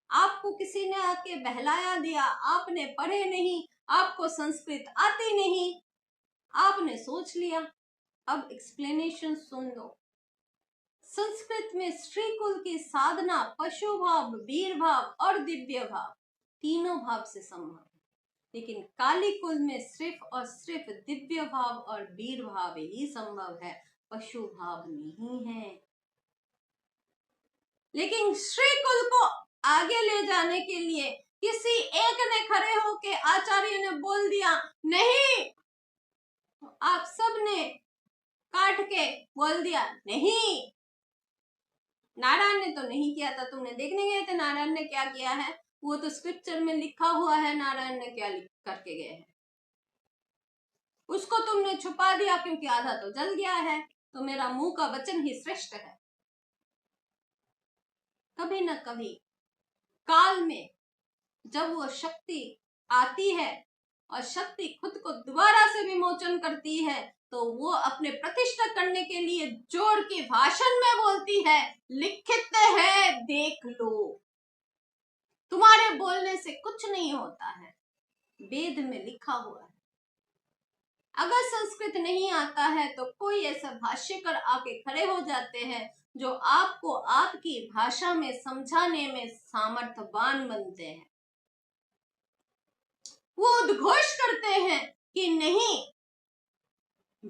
आपको किसी ने आके बहलाया दिया, आपने पढ़े नहीं, आपको संस्कृत आती नहीं, आपने सोच लिया। अब एक्सप्लेनेशन सुन लो। संस्कृत में स्त्री कुल की साधना पशु भाव, वीर भाव और दिव्य भाव तीनों भाव से संभव है, लेकिन काली कुल में सिर्फ और सिर्फ दिव्य भाव और वीर भाव ही संभव है, पशु भाव नहीं है। लेकिन श्री कुल को आगे ले जाने के लिए किसी एक ने खड़े होके आचार्य ने बोल दिया नहीं, आप सब ने काट के बोल दिया नहीं। नारायण ने तो नहीं किया था, तुमने देखने गए थे नारायण ने क्या किया है, वो तो स्क्रिप्चर में लिखा हुआ है नारायण ने क्या लिख करके गए हैं, उसको तुमने छुपा दिया क्योंकि आधा तो जल गया है। तो मेरा मुंह का वचन ही श्रेष्ठ है। कभी न कभी काल में जब वो शक्ति आती है और शक्ति खुद को दोबारा से विमोचन करती है, तो वो अपने प्रतिष्ठा करने के लिए जोर के भाषण में बोलती है, लिखित है देख लो, तुम्हारे बोलने से कुछ नहीं होता है, वेद में लिखा हुआ है। अगर संस्कृत नहीं आता है तो कोई ऐसा भाष्यकार आके खड़े हो जाते हैं जो आपको आपकी भाषा में समझाने में सामर्थ्यवान बनते हैं। वो उद्घोष करते हैं कि नहीं,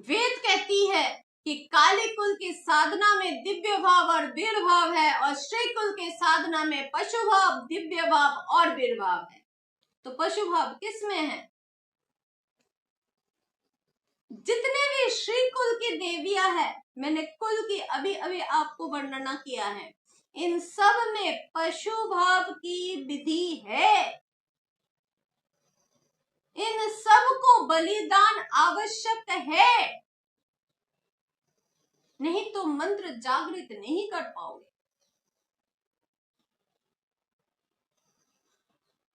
वेद कहती है कि काली कुल की साधना में दिव्य भाव और वीर भाव है और श्री कुल के साधना में पशु भाव, दिव्य भाव और वीर भाव है। तो पशु भाव किस में है? जितने भी श्री कुल की देवियां है, मैंने कुल की अभी अभी आपको वर्णना किया है, इन सब में पशु भाव की विधि है। इन सब को बलिदान आवश्यक है, नहीं तो मंत्र जागृत नहीं कर पाओगे।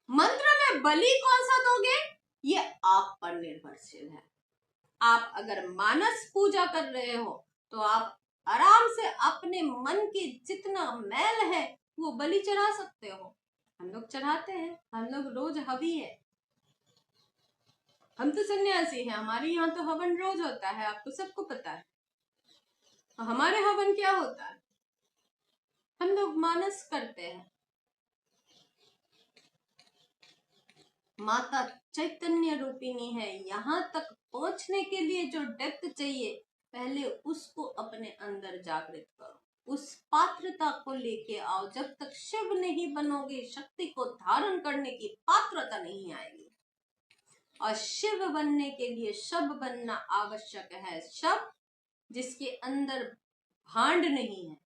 मंत्र में बलि कौन सा दोगे ये आप पर निर्भरशील है। आप अगर मानस पूजा कर रहे हो तो आप आराम से अपने मन की जितना मैल है वो बलि चढ़ा सकते हो। हम लोग चढ़ाते हैं, हम लोग रोज हवी है, हम तो सन्यासी हैं, हमारे यहाँ तो हवन रोज होता है, आपको सबको पता है। हमारे हवन क्या होता है, हम लोग मानस करते हैं। माता चैतन्य रूपिणी है, यहाँ तक पहुंचने के लिए जो डेप्थ चाहिए पहले उसको अपने अंदर जागृत करो, उस पात्रता को लेके आओ। जब तक शिव नहीं बनोगे शक्ति को धारण करने की पात्रता नहीं आएगी। और शिव बनने के लिए शब बनना आवश्यक है। शब जिसके अंदर भांड नहीं है,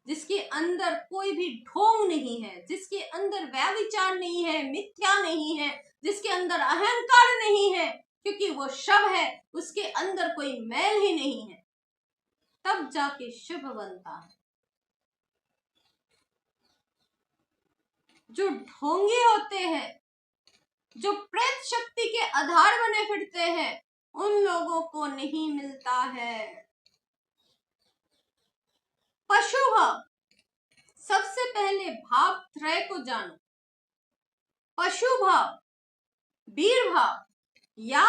जिसके अंदर कोई भी ढोंग नहीं है, जिसके अंदर व्यभिचार नहीं है, मिथ्या नहीं है, जिसके अंदर अहंकार नहीं है, क्योंकि वो शव है, उसके अंदर कोई मैल ही नहीं है, तब जाके शिव बनता है। जो ढोंगी होते हैं, जो प्रेत शक्ति के आधार बने फिरते हैं, उन लोगों को नहीं मिलता है पशु भाव। सबसे पहले भाव त्रय को जानो, पशु भाव, वीर भाव या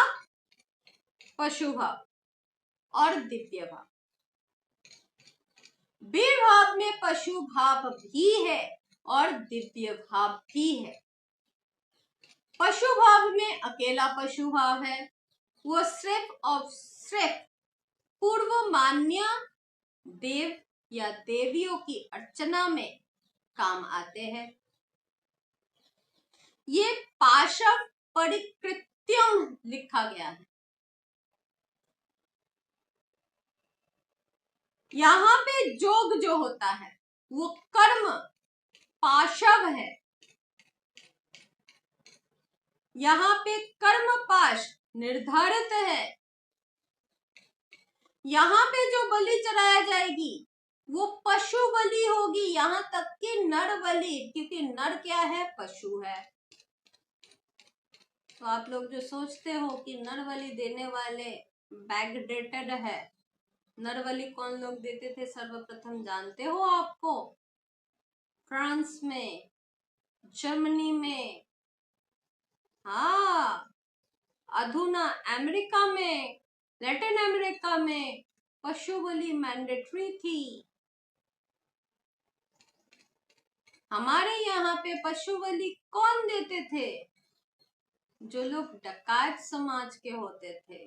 पशु भाव और दिव्य भाव। वीर भाव में पशु भाव भी है और दिव्य भाव भी है। पशु भाव में अकेला पशु भाव है, वो सिर्फ और सिर्फ पूर्व मान्य देव या देवियों की अर्चना में काम आते हैं। ये पाशव परिकृत्यम लिखा गया है। यहाँ पे जोग जो होता है, वो कर्म पाशव है। यहाँ पे कर्म पाश निर्धारित है। यहाँ पे जो बलि चढ़ाया जाएगी वो पशु बलि होगी, यहाँ तक कि नर बलि, क्योंकि नर क्या है, पशु है। तो आप लोग जो सोचते हो कि नर बलि देने वाले बैकडेटेड है, नर बलि कौन लोग देते थे सर्वप्रथम जानते हो आपको? फ्रांस में, जर्मनी में, हाँ, अधुना अमेरिका में, लैटिन अमेरिका में पशु बलि मैंडेटरी थी। हमारे यहाँ पे पशु बलि कौन देते थे? जो लोग डकायत समाज के होते थे,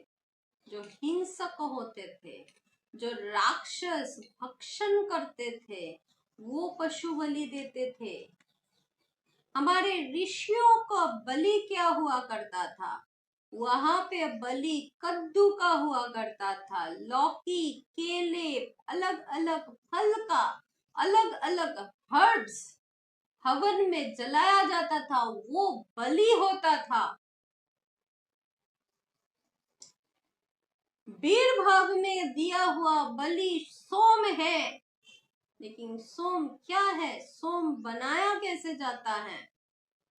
जो हिंसक होते थे, जो राक्षस भक्षण करते थे, वो पशु बलि देते थे। हमारे ऋषियों का बलि क्या हुआ करता था? वहां पे बलि कद्दू का हुआ करता था, लौकी, केले, अलग अलग फल का, अलग अलग हर्ब्स हवन में जलाया जाता था, वो बलि होता था। वीर भाग में दिया हुआ बलि सोम है, लेकिन सोम क्या है, सोम बनाया कैसे जाता है?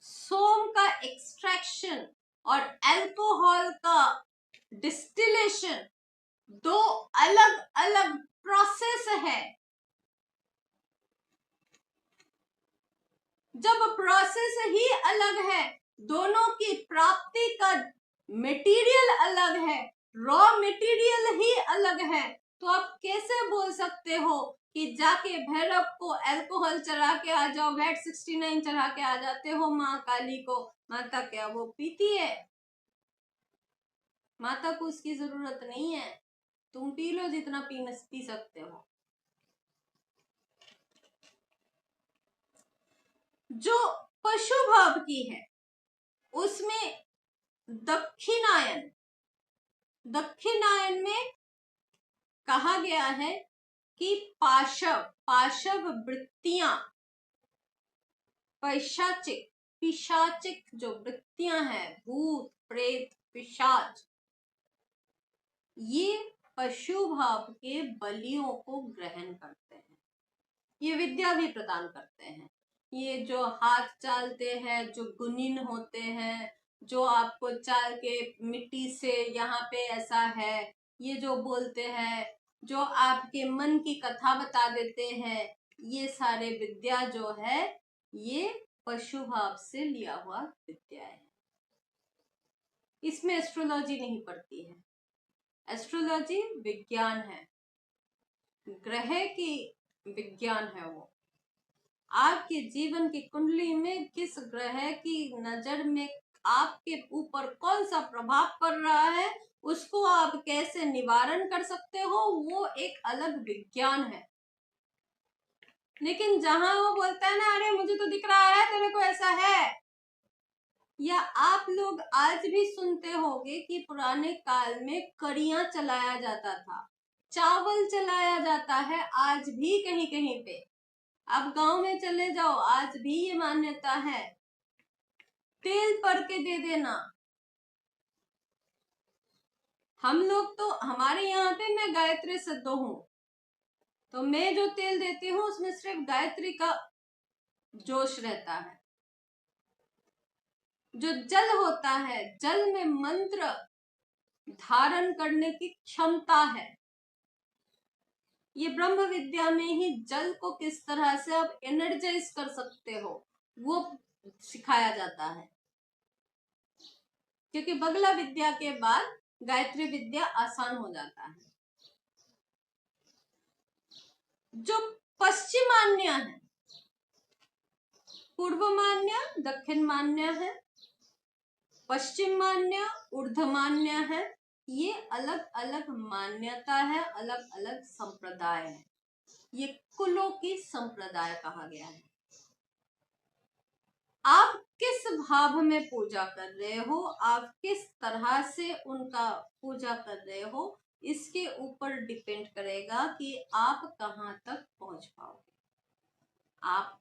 सोम का एक्सट्रैक्शन और अल्कोहल का डिस्टिलेशन दो अलग अलग प्रोसेस है। जब प्रोसेस ही अलग है, दोनों की प्राप्ति का मटेरियल अलग है, रॉ मटेरियल ही अलग है, तो आप कैसे बोल सकते हो कि जाके भैरव को अल्कोहल चढ़ा के आ जाओ, वैट 69 चढ़ा के आ जाते हो माँ काली को? माता क्या वो पीती है? माता को उसकी जरूरत नहीं है, तुम पी लो जितना पी सकते हो। जो पशु भाव की है उसमें दक्षिणायन में कहा गया है कि पाशव वृत्तियां, पिशाचिक जो वृत्तियां हैं, भूत प्रेत पिशाच, ये पशु भाव के बलियों को ग्रहण करते हैं। ये विद्या भी प्रदान करते हैं। ये जो हाथ चालते हैं, जो गुनिन होते हैं, जो आपको चाल के मिट्टी से यहाँ पे ऐसा है, ये जो बोलते हैं, जो आपके मन की कथा बता देते हैं, ये सारे विद्या जो है ये पशु भाव से लिया हुआ विद्या है। इसमें एस्ट्रोलॉजी नहीं पड़ती है। एस्ट्रोलॉजी विज्ञान है, ग्रह की विज्ञान है। वो आपके जीवन की कुंडली में किस ग्रह की नजर में आपके ऊपर कौन सा प्रभाव पड़ रहा है, उसको आप कैसे निवारण कर सकते हो, वो एक अलग विज्ञान है। लेकिन जहां वो बोलता है ना, अरे मुझे तो दिख रहा है, तेरे को ऐसा है, या आप लोग आज भी सुनते होंगे कि पुराने काल में कड़ियां चलाया जाता था, चावल चलाया जाता है, आज भी कहीं कहीं पे। आप गांव में चले जाओ, आज भी ये मान्यता है, तेल पर के दे देना। हम लोग तो, हमारे यहाँ पे, मैं गायत्री सिद्ध हूँ, तो मैं जो तेल देती हूँ उसमें सिर्फ गायत्री का जोश रहता है। जो जल होता है, जल में मंत्र धारण करने की क्षमता है। ये ब्रह्म विद्या में ही जल को किस तरह से आप एनर्जाइज कर सकते हो वो सिखाया जाता है, क्योंकि बगला विद्या के बाद गायत्री विद्या आसान हो जाता है। जो पश्चिमान्य है, पूर्व मान्य, दक्षिण मान्य है, पश्चिम मान्य, ऊर्ध्वमान्य है, ये अलग अलग मान्यता है, अलग अलग संप्रदाय है। ये कुलों की संप्रदाय कहा गया है। आप किस भाव में पूजा कर रहे हो, आप किस तरह से उनका पूजा कर रहे हो, इसके ऊपर डिपेंड करेगा कि आप कहां तक पहुंच पाओगे। आप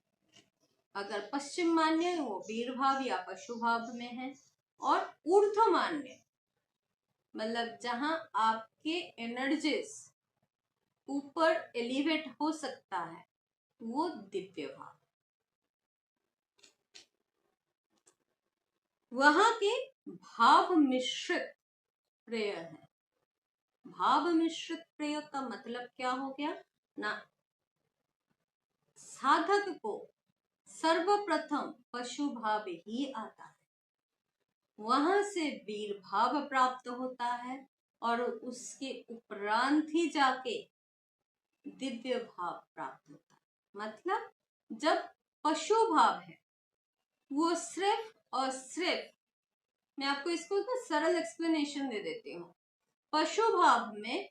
अगर पश्चिम मान्य वो वीर भाव या पशु भाव में है, और ऊर्ध्व मान्य मतलब जहां आपके एनर्जीज ऊपर एलिवेट हो सकता है वो दिव्य भाव। वहां के भाव मिश्रित प्रेय है। भाव मिश्रित प्रेय का मतलब क्या हो गया ना, साधक को सर्वप्रथम पशु भाव ही आता है, वहां से वीर भाव प्राप्त होता है और उसके उपरांत ही जाके दिव्य भाव प्राप्त होता है। मतलब जब पशु भाव है वो सिर्फ और सिर्फ, मैं आपको इसको ना सरल एक्सप्लेनेशन दे देती हूँ। पशु भाव में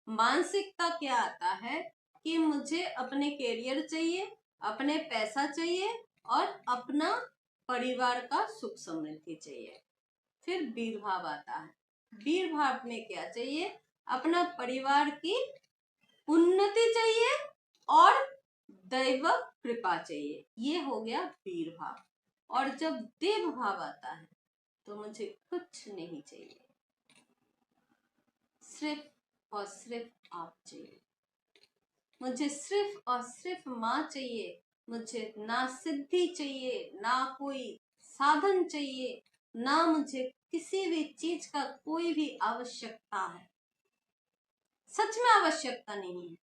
मानसिकता क्या आता है कि मुझे अपने कैरियर चाहिए, अपने पैसा चाहिए और अपना परिवार का सुख समृद्धि चाहिए। फिर वीर भाव आता है, वीर भाव में क्या चाहिए, अपना परिवार की उन्नति चाहिए और दैव कृपा चाहिए, ये हो गया वीर भाव। और जब देव भाव आता है तो मुझे कुछ नहीं चाहिए, सिर्फ और सिर्फ आप चाहिए, मुझे सिर्फ और सिर्फ माँ चाहिए, मुझे ना सिद्धि चाहिए, ना कोई साधन चाहिए, ना मुझे किसी भी चीज का कोई भी आवश्यकता है, सच में आवश्यकता नहीं है।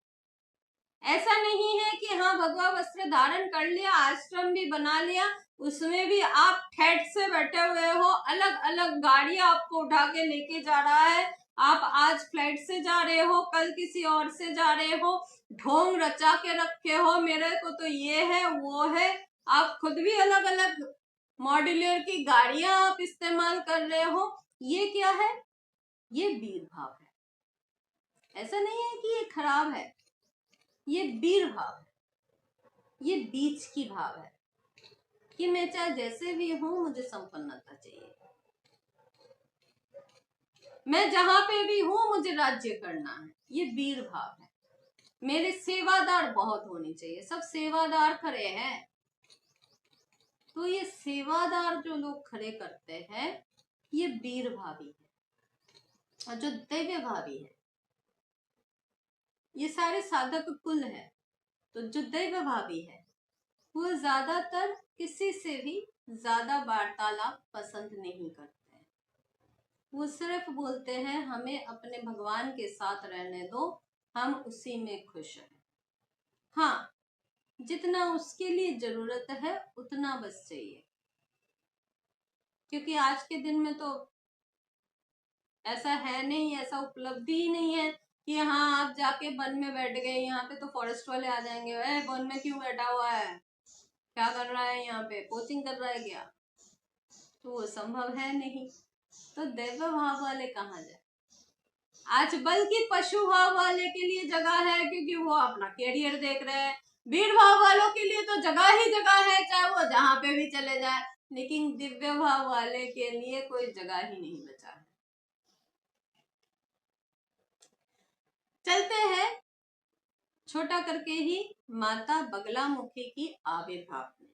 ऐसा नहीं है कि हाँ भगवा वस्त्र धारण कर लिया, आश्रम भी बना लिया, उसमें भी आप ठेठ से बैठे हुए हो, अलग अलग गाड़ियां आपको उठा के लेके जा रहा है, आप आज फ्लाइट से जा रहे हो, कल किसी और से जा रहे हो, ढोंग रचा के रखे हो, मेरे को तो ये है वो है, आप खुद भी अलग अलग मॉड्यूलर की गाड़ियां आप इस्तेमाल कर रहे हो, ये क्या है, ये वीर भाव है। ऐसा नहीं है कि ये खराब है, ये वीर भाव है, ये बीच की भाव है कि मैं चाहे जैसे भी हूं मुझे संपन्नता चाहिए, मैं जहां पे भी हूं मुझे राज्य करना है, ये वीर भाव है। मेरे सेवादार बहुत होने चाहिए, सब सेवादार खड़े हैं, तो ये सेवादार जो लोग खड़े करते हैं ये वीर भावी है। और जो दैव्य भावी है ये सारे साधक कुल है, तो जो दैव भावी है वो ज्यादातर किसी से भी ज्यादा वार्तालाप पसंद नहीं करते हैं, वो सिर्फ बोलते हैं हमें अपने भगवान के साथ रहने दो, हम उसी में खुश हैं। हाँ, जितना उसके लिए जरूरत है उतना बस चाहिए, क्योंकि आज के दिन में तो ऐसा है नहीं, ऐसा उपलब्धि ही नहीं है कि हाँ आप जाके वन में बैठ गए, यहाँ पे तो फॉरेस्ट वाले आ जाएंगे, वन में क्यों बैठा हुआ है, क्या कर रहा है यहाँ पे, कोचिंग कर रहा है क्या, तो वो संभव है नहीं। तो दैव भाव वाले कहाँ जाए, आज बल्कि पशु भाव वाले के लिए जगह है क्योंकि वो अपना कैरियर देख रहे हैं, वीर भाव वालों के लिए तो जगह ही जगह है, चाहे वो जहां पे भी चले जाए, लेकिन दिव्य भाव वाले के लिए कोई जगह ही नहीं बचा है। चलते हैं छोटा करके ही माता बगलामुखी की आविर्भाव में।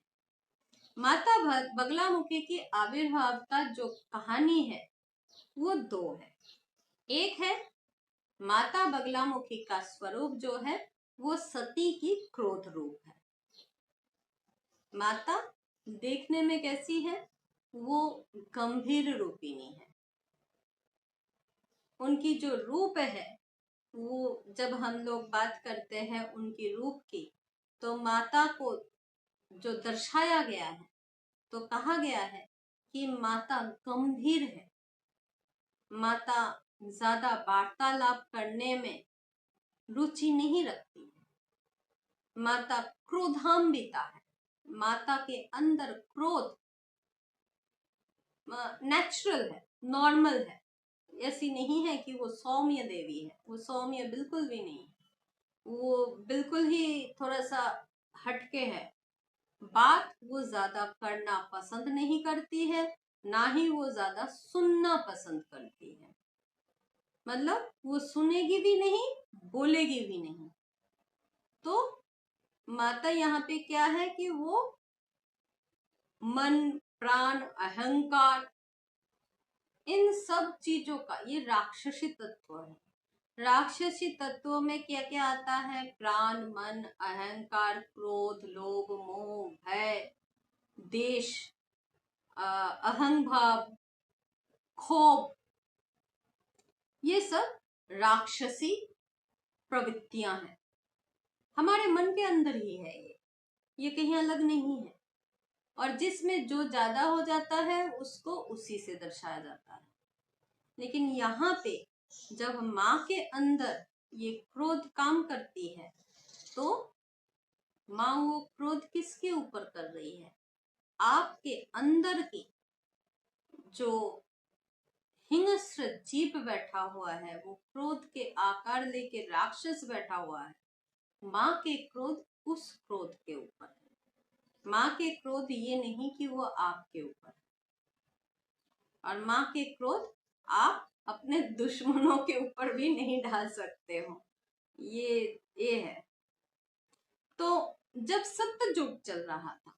माता बगलामुखी की आविर्भाव का जो कहानी है वो दो है। एक है माता बगलामुखी का स्वरूप जो है वो सती की क्रोध रूप है। माता देखने में कैसी है, वो गंभीर रूपिणी है, उनकी जो रूप है वो जब हम लोग बात करते हैं उनकी रूप की, तो माता को जो दर्शाया गया है तो कहा गया है कि माता गंभीर है, माता ज्यादा वार्तालाप करने में रुचि नहीं रखती है, माता क्रोधान्विता है, माता के अंदर क्रोध नेचुरल है, नॉर्मल है, ऐसी नहीं है कि वो सौम्य देवी है, वो सौम्य बिल्कुल भी नहीं, वो बिल्कुल ही थोड़ा सा हटके है। बात वो ज्यादा करना पसंद नहीं करती है, ना ही वो ज्यादा सुनना पसंद करती है, मतलब वो सुनेगी भी नहीं बोलेगी भी नहीं। तो माता यहाँ पे क्या है कि वो मन, प्राण, अहंकार, इन सब चीजों का, ये राक्षसी तत्व है। राक्षसी तत्वों में क्या क्या आता है? प्राण, मन, अहंकार, क्रोध, लोभ, मोह, भय, देश, अहंभाव, क्षोभ, ये सब राक्षसी प्रवृत्तियां हैं। हमारे मन के अंदर ही है ये कहीं अलग नहीं है। और जिसमें जो ज्यादा हो जाता है उसको उसी से दर्शाया जाता है। लेकिन यहाँ पे जब माँ के अंदर ये क्रोध काम करती है तो माँ वो क्रोध किसके ऊपर कर रही है? आपके अंदर की जो हिंस्र जीव बैठा हुआ है, वो क्रोध के आकार लेके राक्षस बैठा हुआ है, माँ के क्रोध उस क्रोध के ऊपर है। माँ के क्रोध ये नहीं कि वो आपके ऊपर है। और माँ के क्रोध आप अपने दुश्मनों के ऊपर भी नहीं डाल सकते हो। ये है। तो जब सत्ययुग चल रहा था,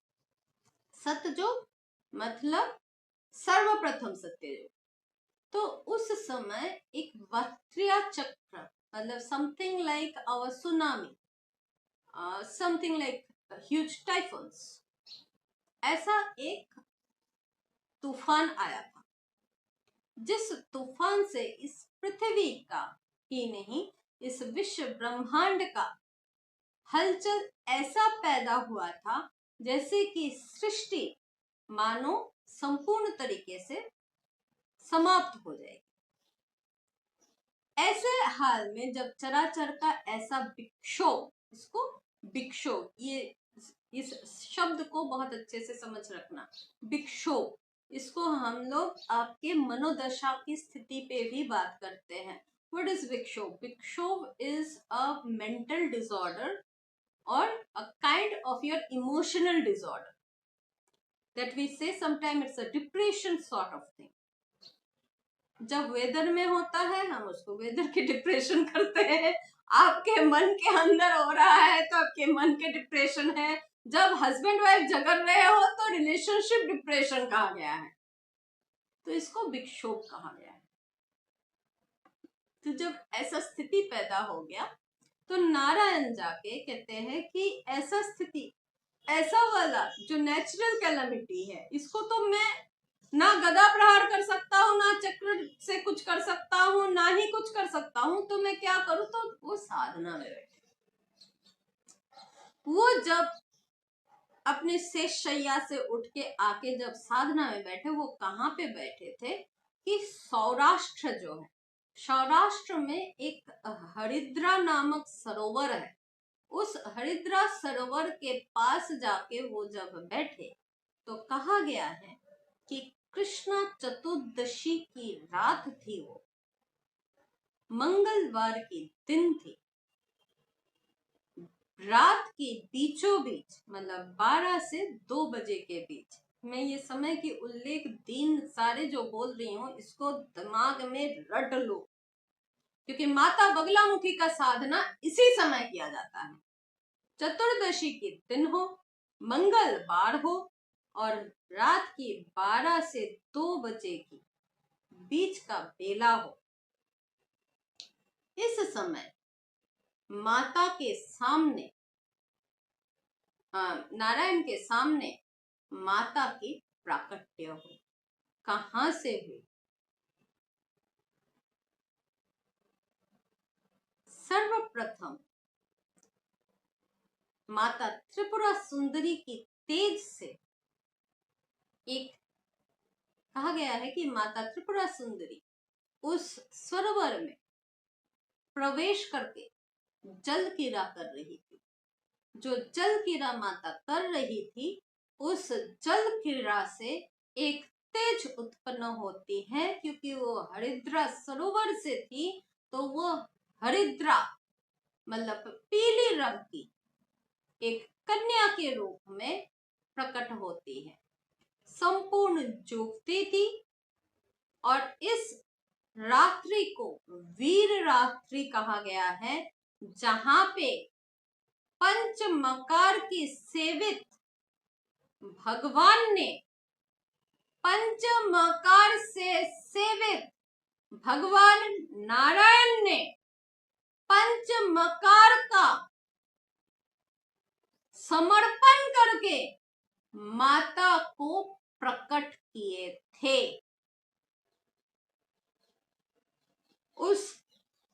सत्ययुग मतलब सर्वप्रथम सत्ययुग, तो उस समय एक वक्रिया चक्र, मतलब something like our tsunami, something like huge typhoons, ऐसा एक तूफान आया था, जिस तूफान से इस पृथ्वी का ही नहीं, इस विश्व ब्रह्मांड का हलचल ऐसा पैदा हुआ था जैसे कि सृष्टि मानो संपूर्ण तरीके से समाप्त हो जाएगी। ऐसे हाल में जब चराचर का ऐसा विक्षोभ, इसको विक्षोभ, ये इस शब्द को बहुत अच्छे से समझ रखना, विक्षोभ, इसको हम लोग आपके मनोदशा की स्थिति पे भी बात करते हैं। व्हाट इज विक्षोभ? विक्षोभ is a mental disorder or a kind of your emotional disorder that we say sometimes it's a depression sort of thing. जब वेदर में होता है हम उसको वेदर के डिप्रेशन करते हैं। आपके मन के अंदर हो रहा है तो आपके मन के डिप्रेशन है। जब हस्बैंड वाइफ झगड़ रहे हो तो रिलेशनशिप डिप्रेशन कहा गया है, तो इसको विक्षोभ कहा गया है। तो जब ऐसा स्थिति पैदा हो गया तो नारायण जाके कहते हैं कि ऐसा स्थिति, ऐसा वाला जो नेचुरल कैलामिटी है, इसको तो मैं ना गदा प्रहार कर सकता हूँ, ना चक्र से कुछ कर सकता हूँ, ना ही कुछ कर सकता हूँ, तो मैं क्या करूँ? तो वो साधना में बैठे। वो जब अपने शेष शैया से उठ के आके जब साधना में बैठे, वो कहाँ पे बैठे थे कि सौराष्ट्र जो है, सौराष्ट्र में एक हरिद्रा नामक सरोवर है, उस हरिद्रा सरोवर के पास जाके वो जब बैठे तो कहा गया है कि कृष्ण चतुर्दशी की रात थी, वो मंगलवार की दिन थी, रात के बीचों बीच, मतलब 12 से 2 बजे के बीच। मैं ये समय की उल्लेख दिन सारे जो बोल रही हूँ इसको दिमाग में रट लो, क्योंकि माता बगलामुखी का साधना इसी समय किया जाता है। चतुर्दशी के दिन हो, मंगलवार हो और रात की 12 से 2 बजे की बीच का बेला हो। इस समय माता के सामने, नारायण के सामने माता की प्राकट्य हो। कहां से हुई? सर्वप्रथम माता त्रिपुरा सुंदरी की तेज से एक कहा गया है कि माता त्रिपुरा सुंदरी उस सरोवर में प्रवेश करके जल क्रीड़ा कर रही थी। जो जल क्रीड़ा माता कर रही थी, उस जल क्रीड़ा से एक तेज उत्पन्न होती है, क्योंकि वो हरिद्रा सरोवर से थी, तो वो हरिद्रा मतलब पीली रंग की एक कन्या के रूप में प्रकट होती है, संपूर्ण ज्योति थी। और इस रात्रि को वीर रात्रि कहा गया है, जहां पे पंच मकार की सेवित भगवान ने, पंच मकार से सेवित भगवान नारायण ने पंच मकार का समर्पण करके माता को प्रकट किए थे। उस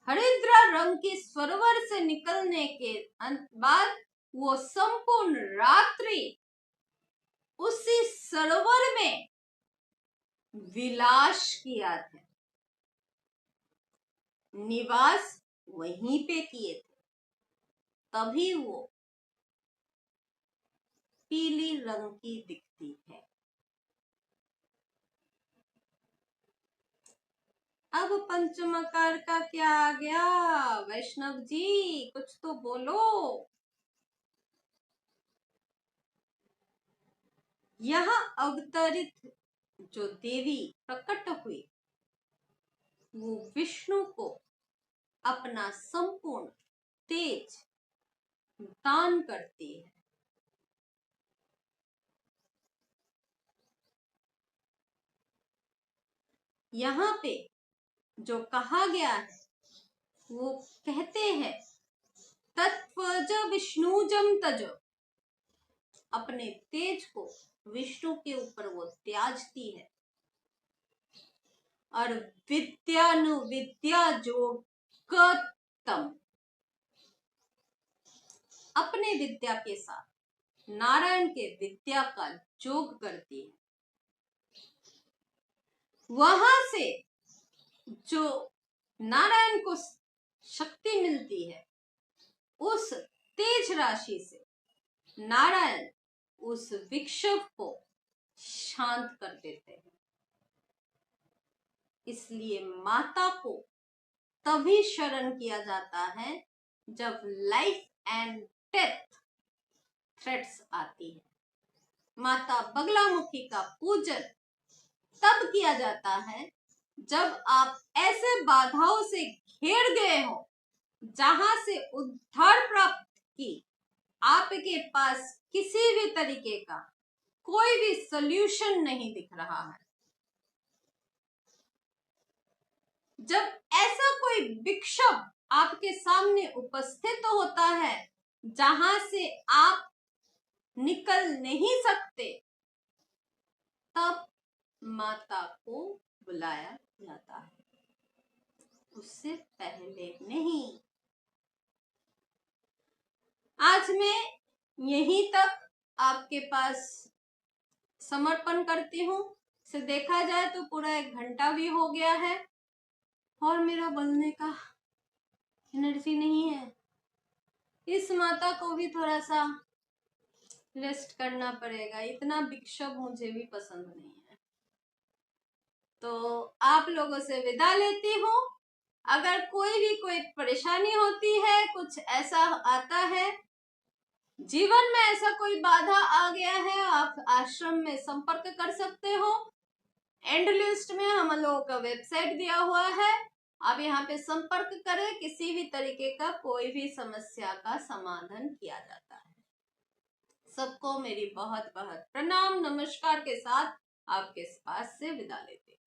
हरिद्रा रंग की सरोवर से निकलने के बाद वो संपूर्ण रात्रि उसी सरोवर में विलास किया था, निवास वहीं पे किए थे, तभी वो पीली रंग की दिखती है। अब पंचमकार का क्या आ गया? वैष्णव जी कुछ तो बोलो। यहाँ अवतरित जो देवी प्रकट हुई वो विष्णु को अपना संपूर्ण तेज दान करती है। यहाँ पे जो कहा गया है वो कहते हैं तत्वज विष्णुजम तज, अपने तेज को विष्णु के ऊपर वो त्याजती है और विद्यानुविद्या जोगतम, अपने विद्या के साथ नारायण के विद्या का जोग करती है। वहां से जो नारायण को शक्ति मिलती है, उस तेज राशि से नारायण उस विक्षोभ को शांत कर देते हैं। इसलिए माता को तभी शरण किया जाता है जब लाइफ एंड डेथ थ्रेट्स आती है। माता बगलामुखी का पूजन तब किया जाता है जब आप ऐसे बाधाओं से घिर गए हो जहां से उद्धार प्राप्त की आपके पास किसी भी तरीके का कोई भी सॉल्यूशन नहीं दिख रहा है। जब ऐसा कोई विक्षोभ आपके सामने उपस्थित होता है जहां से आप निकल नहीं सकते, तब माता को बुलाया जाता है, उससे पहले नहीं। आज मैं यहीं तक आपके पास समर्पण करती हूँ। इसे देखा जाए तो पूरा 1 घंटा भी हो गया है और मेरा बोलने का एनर्जी नहीं है। इस माता को भी थोड़ा सा रेस्ट करना पड़ेगा, इतना विक्षोभ मुझे भी पसंद नहीं है। तो आप लोगों से विदा लेती हूँ। अगर कोई परेशानी होती है, कुछ ऐसा आता है जीवन में, ऐसा कोई बाधा आ गया है, आप आश्रम में संपर्क कर सकते हो। एंड लिस्ट में हम लोगों का वेबसाइट दिया हुआ है, आप यहाँ पे संपर्क करें। किसी भी तरीके का कोई भी समस्या का समाधान किया जाता है। सबको मेरी बहुत बहुत प्रणाम नमस्कार के साथ आपके पास से विदा लेते हैं।